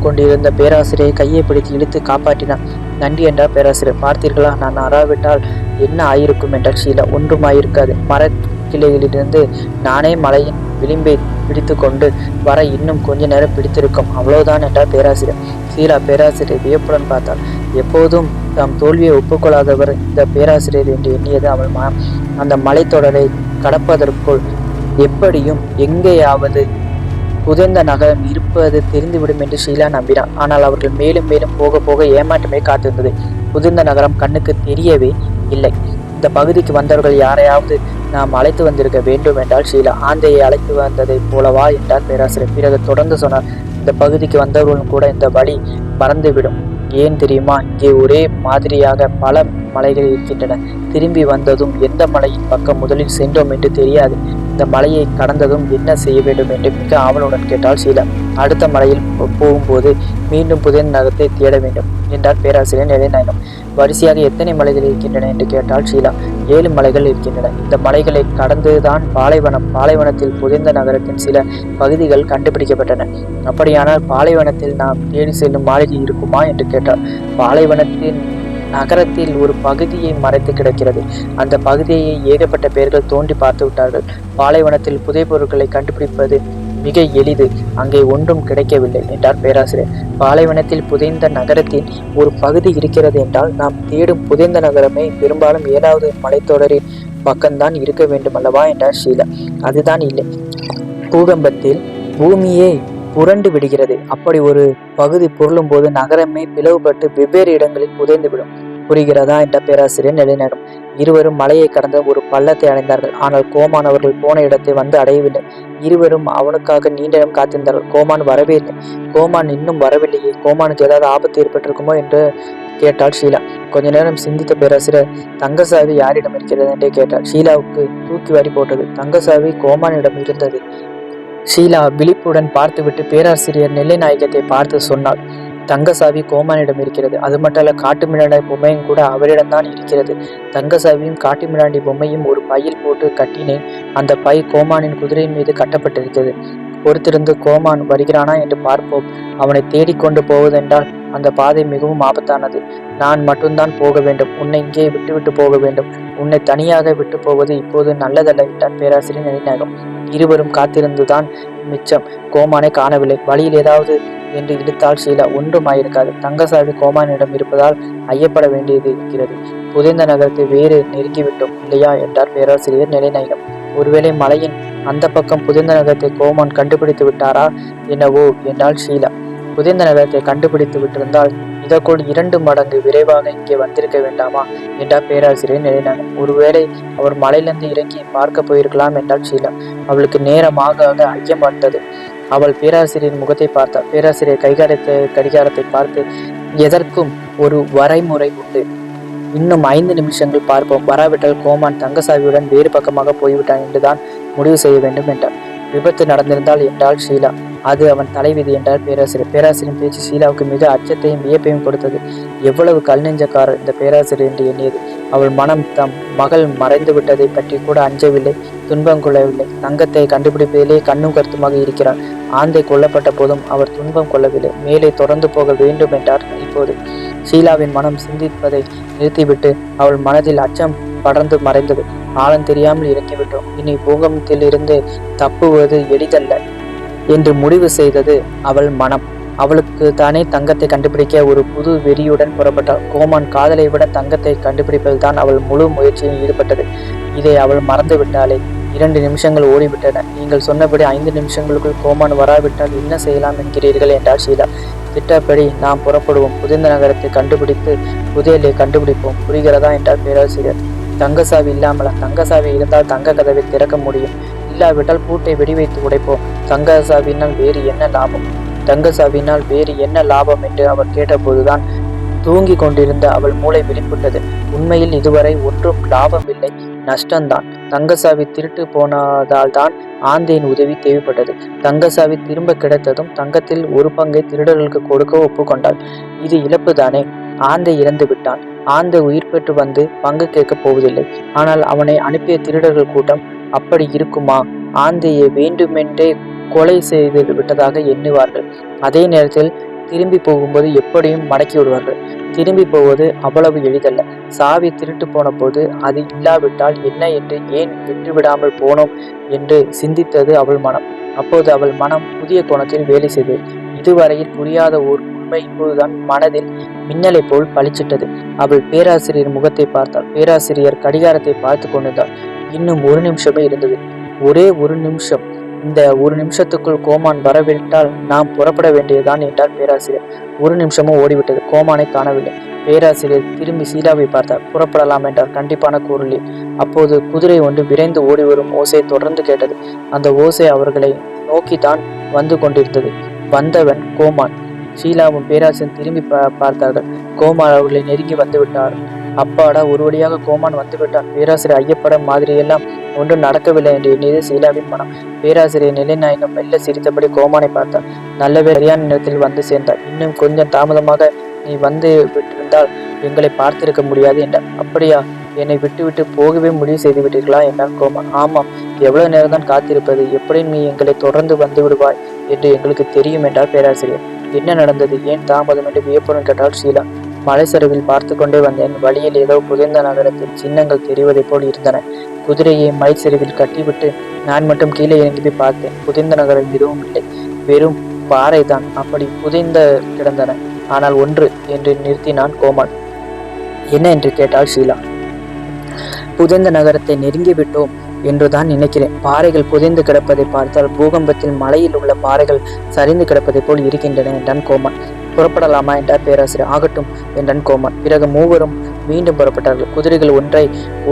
கொண்டிருந்த பேராசிரியை கையை பிடித்து இழுத்து காப்பாற்றினார். நன்றி என்றார் பேராசிரியர். பார்த்தீர்களா, நான் அறாவிட்டால் என்ன ஆயிருக்கும் என்றார் ஷீலா. ஒன்றும் ஆயிருக்காது. மரக்கிளையிலிருந்து நானே மலையின் விளிம்பை பிடித்து கொண்டு வர இன்னும் கொஞ்ச நேரம் பிடித்திருக்கும், அவ்வளவுதான் என்றார் பேராசிரியர். ஷீலா பேராசிரியர் வியப்புடன் பார்த்தார். எப்போதும் தாம் தோல்வியை ஒப்புக்கொள்ளாதவர் இந்த பேராசிரியர் என்று எண்ணியது அவள் மனம். அந்த மலைத்தொடரை கடப்பதற்குள் எப்படியும் எங்கேயாவது புதைந்த நகரம் இருப்பது தெரிந்துவிடும் என்று ஷீலா நம்பினார். ஆனால் அவர்கள் மேலும் மேலும் போக போக ஏமாற்றமே காத்திருந்தது. புதைந்த நகரம் கண்ணுக்கு தெரியவே இல்லை. இந்த பகுதிக்கு வந்தவர்கள் யாரையாவது நாம் அழைத்து வந்திருக்க வேண்டும் என்றால் ஷீலா. ஆந்தையை அழைத்து வந்ததைப் போலவா என்றார் பேராசிரியர். பிறகு தொடர்ந்து சொன்னார், இந்த பகுதிக்கு வந்தவர்களும் கூட இந்த வழி மறந்துவிடும். ஏன் தெரியுமா, இங்கே ஒரே மாதிரியாக பல மலைகள் இருக்கின்றன. திரும்பி வந்ததும் எந்த மலையின் பக்கம் முதலில் சென்றோம் என்று தெரியாது. இந்த மலையை கடந்ததும் என்ன செய்ய வேண்டும் என்று மிக ஆவலுடன் கேட்டாள் ஷீலா. அடுத்த மலையில் போகும்போது மீண்டும் புதைந்த நகரத்தை தேட வேண்டும் என்றார் பேராசிரியர் நிலைநாயகம். வரிசையாக எத்தனை மலைகள் இருக்கின்றன என்று கேட்டாள் ஷீலா. 7 மலைகள் இருக்கின்றன. இந்த மலைகளை கடந்துதான் பாலைவனத்தில் புதைந்த நகரத்தின் சில பகுதிகள் கண்டுபிடிக்கப்பட்டன. அப்படியானால் பாலைவனத்தில் நாம் தேடி செல்லும் மாளிகை இருக்குமா என்று கேட்டார். பாலைவனத்தின் நகரத்தில் ஒரு பகுதியை மறைத்து கிடக்கிறது. அந்த பகுதியை ஏகப்பட்ட பேர்கள் தோண்டி பார்த்து விட்டார்கள். பாலைவனத்தில் புதைபொருட்களை கண்டுபிடிப்பது மிக எளிது. அங்கே ஒன்றும் கிடைக்கவில்லை என்றார் பேராசிரியர். பாலைவனத்தில் புதைந்த நகரத்தின் ஒரு பகுதி இருக்கிறது என்றால் நாம் தேடும் புதைந்த நகரமே பெரும்பாலும் 7வது மலைத்தொடரின் பக்கம்தான் இருக்க வேண்டும் அல்லவா என்றார் ஷீலா. அதுதான் இல்லை. பூகம்பத்தில் பூமியே புரண்டு விடுகிறது. அப்படி ஒரு பகுதி புரளும் போது நகரமே பிளவுபட்டு வெவ்வேறு இடங்களில் புதைந்துவிடும். புரிகிறதா என்ற பேராசிரியர் நிலைநாயகம். இருவரும் மலையை கடந்த ஒரு பள்ளத்தை அடைந்தார்கள். ஆனால் கோமான் அவர்கள் போன இடத்தை வந்து அடையவில்லை. இருவரும் அவனுக்காக நீண்ட நேரம் காத்திருந்தார்கள். கோமான் வரவே இல்லை. கோமான் இன்னும் வரவில்லையே, கோமானுக்கு ஏதாவது ஆபத்து ஏற்பட்டிருக்குமோ என்று கேட்டாள் ஷீலா. கொஞ்ச நேரம் சிந்தித்த பேராசிரியர், தங்கசாவி யாரிடம் இருக்கிறது என்று கேட்டார். ஷீலாவுக்கு தூக்கி வாரி போட்டது. தங்கசாவி கோமானிடம் இருந்தது. ஷீலா விழிப்புடன் பார்த்துவிட்டு பேராசிரியர் நெல்லைநாயகத்தை பார்த்து சொன்னாள், தங்கசாவி கோமானிடம் இருக்கிறது. அது மட்டுமல்ல, காட்டுமிராண்டி பொம்மையும் கூட அவரிடம்தான் இருக்கிறது. தங்கசாவியும் காட்டுமிராண்டி பொம்மையும் ஒரு பையில் போட்டு கட்டினேன். அந்த பை கோமானின் குதிரையின் மீது கட்டப்பட்டிருக்கிறது. பொறுத்திருந்து கோமான் வருகிறானா என்று பார்ப்போம். அவனை தேடிக்கொண்டு போவதென்றால் அந்த பாதை மிகவும் ஆபத்தானது. நான் மட்டும்தான் போக வேண்டும். உன்னை இங்கே விட்டுவிட்டு போக வேண்டும். உன்னை தனியாக விட்டு போவது இப்போது நல்லதல்ல என்றார் பேராசிரியர் நெல்லைநாயகம். இருவரும் காத்திருந்துதான் மிச்சம். கோமானை காணவில்லை. வழியில் ஏதாவது என்று இழுத்தாள் ஷீலா. ஒன்றும் ஆயிருக்காது. தங்கசாவி கோமானிடம் இருப்பதால் ஐயப்பட வேண்டியது இருக்கிறது. புதைந்த நகரத்தை வேறு நெருங்கிவிட்டோம் இல்லையா என்றார் பேராசிரியர் நிலைநாயகம். ஒருவேளை மலையின் அந்த பக்கம் புதைந்த நகரத்தை கோமான் கண்டுபிடித்து விட்டாரா என்னவோ என்றாள் ஷீலா. புதைந்த நகரத்தை கண்டுபிடித்து விட்டிருந்தால் இதற்குள் 2 மடங்கு விரைவாக இங்கே வந்திருக்க வேண்டாமா என்றார் பேராசிரியர் நிலைநாயகம். ஒருவேளை அவர் மலையிலிருந்து இறங்கி பார்க்க போயிருக்கலாம் என்றாள் ஷீலா. அவளுக்கு நேரமாக ஐயம் வந்தது. அவள் பேராசிரியரின் முகத்தை பார்த்தாள். பேராசிரியர் கடிகாரத்தை பார்த்து, எதற்கும் ஒரு வரைமுறை உண்டு. இன்னும் 5 நிமிஷங்கள் பார்ப்போம். வராவிட்டால் கோமான் தங்கசாவியுடன் வேறு பக்கமாக போய்விட்டான் என்றுதான் முடிவு செய்ய வேண்டும் என்றார். விபத்து நடந்திருந்தால் என்றாள் ஷீலா. அது அவன் தலைவிதி என்றார் பேராசிரியர். பேராசிரியரின் பேச்சு ஷீலாவுக்கு மிக அச்சத்தையும் வியப்பையும் கொடுத்தது. எவ்வளவு கல்நெஞ்சக்காரர் இந்த பேராசிரியர் என்று எண்ணியது. அவள் மனம் தம் மகள் மறைந்து விட்டதை பற்றி கூட அஞ்சவில்லை, துன்பம் கொள்ளவில்லை. தங்கத்தை கண்டுபிடிப்பதிலே கண்ணும் கருத்துமாக இருக்கிறார். ஆந்தை கொல்லப்பட்ட போதும் அவர் துன்பம் கொள்ளவில்லை. மேலே தொடர்ந்து போக வேண்டும் என்றார். இப்போது ஷீலாவின் மனம் சிந்திப்பதை நிறுத்திவிட்டு அவள் மனதில் அச்சம் படர்ந்து மறைந்தது. ஆழம் தெரியாமல் இறங்கிவிட்டோம். இனி பூகம்பத்திலிருந்து தப்புவது எளிதல்ல என்று முடிவு செய்தது அவள் மனம். அவளுக்கு தானே தங்கத்தை கண்டுபிடிக்க ஒரு புது வெறியுடன் புறப்பட்டாள். கோமான் காதலை விட தங்கத்தை கண்டுபிடிப்பதில் தான் அவள் முழு முயற்சியில் ஈடுபட்டது. இதை அவள் மறந்து விட்டாளே. 2 நிமிஷங்கள் ஓடிவிட்டன. நீங்கள் சொன்னபடி 5 நிமிஷங்களுக்குள் கோமான் வராவிட்டால் என்ன செய்யலாம் என்கிறீர்கள் என்றார் ஷீலா. திட்டப்படி நாம் புறப்படுவோம். புதைந்த நகரத்தை கண்டுபிடித்து புதையலை கண்டுபிடிப்போம். புரிகிறதா என்றார் பேராசிரியர். தங்கசாவி இல்லாமல? தங்கசாவி இருந்தால் தங்க கதவை திறக்க முடியும். இல்லாவிட்டால் பூட்டை வெடிவைத்து உடைப்போம். தங்கசாவினால் வேறு என்ன லாபம்? தங்கசாவினால் வேறு என்ன லாபம் என்று அவர் கேட்டபோதுதான் தூங்கிக் கொண்டிருந்த அவள் மூளை விழிப்புட்டது. உண்மையில் இதுவரை ஒன்றும் லாபம் இல்லை, நஷ்டம்தான். தங்கசாவி திருட்டு போனதால் தான் ஆந்தையின் உதவி தேவைப்பட்டது. தங்கசாவி திரும்ப கிடைத்ததும் தங்கத்தில் ஒரு பங்கை திருடர்களுக்கு கொடுக்க ஒப்புக்கொண்டாள். இது இழப்பு தானே. ஆந்தை இறந்து விட்டான். ஆந்தை உயிர் பெற்று வந்து பங்கு கேட்கப் போவதில்லை. ஆனால் அவனை அனுப்பிய திருடர்கள் கூட்டம் அப்படி இருக்குமா? ஆந்தையை வேண்டுமென்றே கொலை செய்து விட்டதாக எண்ணுவார்கள். அதே நேரத்தில் திரும்பி போகும்போது எப்படியும் மடக்கி விடுவார்கள். திரும்பி போவது அவ்வளவு எளிதல்ல. சாவி திருட்டு போன போது அது இல்லாவிட்டால் என்ன என்று ஏன் விட்டுவிடாமல் போனோம் என்று சிந்தித்தது அவள் மனம். அப்போது அவள் மனம் புதிய கோணத்தில் வேலை செய்தது. இதுவரையில் புரியாத ஓர் உண்மை இப்போதுதான் மனதில் மின்னலை போல் பளிச்சிட்டது. அவள் பேராசிரியர் முகத்தை பார்த்தாள். பேராசிரியர் கடிகாரத்தை பார்த்து கொண்டிருந்தார். இன்னும் ஒரு நிமிஷமே இருந்தது. ஒரே ஒரு நிமிஷம். இந்த ஒரு நிமிஷத்துக்குள் கோமான் வரவிட்டால் நாம் புறப்பட வேண்டியதுதான் என்றார் பேராசிரியர். ஒரு நிமிஷமும் ஓடிவிட்டது. கோமானை காணவில்லை. பேராசிரியர் திரும்பி சீலாவை பார்த்தார். புறப்படலாம் என்றார் கண்டிப்பான குரலில். அப்போது குதிரை ஒன்று விரைந்து ஓடி வரும் ஓசை தொடர்ந்து கேட்டது. அந்த ஓசை அவர்களை நோக்கித்தான் வந்து கொண்டிருந்தது. வந்தவன் கோமான். ஷீலாவும் பேராசிரியர் திரும்பி பார்த்தார்கள். கோமான் அவர்களை நெருங்கி வந்து விட்டார். அப்பாடா, ஒரு வழியாக கோமான் வந்து விட்டான். பேராசிரியர் ஐயப்பட மாதிரியெல்லாம் ஒன்றும் நடக்கவில்லை என்று எண்ணியது ஷீலாவின் மனம். பேராசிரியர் நிலைநாயகம் மெல்ல சிரித்தபடி கோமானை பார்த்தார். நல்லவே சரியான நேரத்தில் வந்து சேர்ந்தார். இன்னும் கொஞ்சம் தாமதமாக நீ வந்து விட்டிருந்தால் எங்களை பார்த்திருக்க முடியாது என்றார். அப்படியா? என்னை விட்டுவிட்டு போகவே முடிவு செய்து விட்டீர்களா என்றார் கோமான். ஆமாம், எவ்வளவு நேரம் தான் காத்திருப்பது? எப்படி நீ எங்களை தொடர்ந்து வந்து விடுவாய் என்று எங்களுக்கு தெரியும் என்றார் பேராசிரியர். என்ன நடந்தது? ஏன் தாமதம் என்று வியப்புடன் கேட்டாள் ஷீலா. மலை சரிவில் பார்த்து கொண்டே வந்தேன். வழியில் ஏதோ புதைந்த நகரத்தின் சின்னங்கள் தெரிவதைப் போல் இருந்தன. குதிரையை மலை சரிவில் கட்டிவிட்டு நான் மட்டும் கீழே இறங்கி போய் பார்த்தேன். புதைந்த நகரம் எதுவும் இல்லை, வெறும் பாறை தான் அப்படி புதைந்த கிடந்தன. ஆனால் ஒன்று என்று நிறுத்தினான் கோமான். என்ன என்று கேட்டாள் ஷீலா. புதைந்த நகரத்தை நெருங்கி விட்டோம் என்றுதான் நினைக்கிறேன். பாறைகள் புதைந்து கிடப்பதை பார்த்தால் பூகம்பத்தில் மலையில் உள்ள பாறைகள் சரிந்து கிடப்பதை போல் இருக்கின்றன என்றான் கோமான். புறப்படலாமா என்றார் பேராசிரியர். ஆகட்டும் என்றான் கோமான். பிறகு மூவரும் மீண்டும் புறப்பட்டார்கள். குதிரைகள்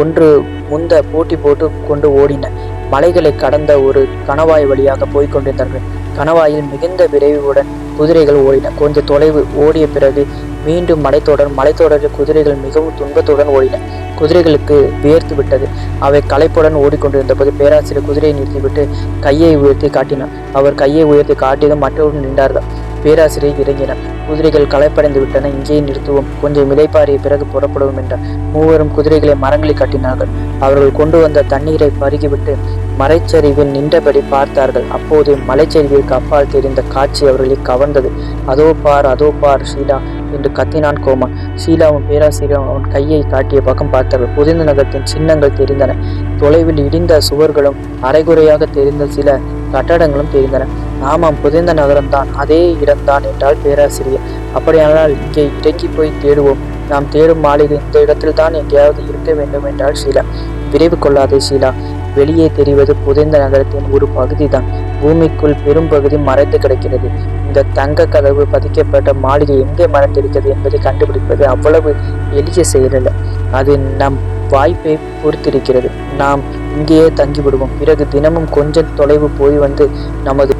ஒன்று முந்த போட்டி போட்டு கொண்டு ஓடின. மலைகளை கடந்த ஒரு கணவாய் வழியாக போய்க் கொண்டிருந்தார்கள். கணவாயில் மிகுந்த விரைவுடன் குதிரைகள் ஓடின. கொஞ்ச தொலைவு ஓடிய பிறகு மீண்டும் மலைத்தொடரில் குதிரைகள் மிகவும் துன்பத்துடன் ஓடின. குதிரைகளுக்கு வியர்த்து விட்டது. அவை களைப்புடன் ஓடிக்கொண்டிருந்த போது பேராசிரியர் குதிரையை நிறுத்திவிட்டு கையை உயர்த்தி காட்டினார். அவர் கையை உயர்த்தி காட்டியதும் மற்றவர்கள் நின்றார்கள். பேராசிரியர் இறங்கினார். குதிரைகள் களைப்படைந்து விட்டன, இங்கே நிறுத்துவோம், கொஞ்சம் இலைப்பாறிய பிறகு புறப்படுவோம் என்றார். மூவரும் குதிரைகளை மரங்களில் கட்டினார்கள். அவர்கள் கொண்டு வந்த தண்ணீரை பருகிவிட்டு மலைச்சரிவில் நின்றபடி பார்த்தார்கள். அப்போது மலைச்சரிவிற்கு அப்பால் தெரிந்த காட்சி அவர்களை கவர்ந்தது. அதோ பார் ஷீலா என்று கத்தினான் கோமான். ஷீலாவும் பேராசிரியரும் அவன் கையை காட்டிய பக்கம் பார்த்தார்கள். புதைந்த நகரத்தின் சின்னங்கள் தெரிந்தன. தொலைவில் இடிந்த சுவர்களும் அரைகுறையாக தெரிந்த சில கட்டடங்களும் தெரிந்தன. ஆமாம், புதைந்த நகரம்தான், அதே இடம்தான் என்றால் பேராசிரியர். அப்படியானால் இங்கே இறங்கி போய் தேடுவோம். நாம் தேடும் மாளிகை இந்த இடத்தில் தான் எங்கேயாவது இருக்க வேண்டும் என்றால் ஷீலா. விரைவு கொள்ளாதே ஷீலா, வெளியே தெரிவது புதைந்த நகரத்தின் ஒரு பகுதி தான். பூமிக்குள் பெரும் பகுதி மறைந்து கிடக்கிறது. இந்த தங்க கதவு பதிக்கப்பட்ட மாளிகை எங்கே மறைந்திருக்கிறது என்பதை கண்டுபிடிப்பது அவ்வளவு எளிய செயலல்ல. அது நம் வாய்ப்பை பொறுத்திருக்கிறது. நாம் இங்கேயே தங்கிவிடுவோம். பிறகு தினமும் கொஞ்சம் தொலைவு போய் வந்து நமது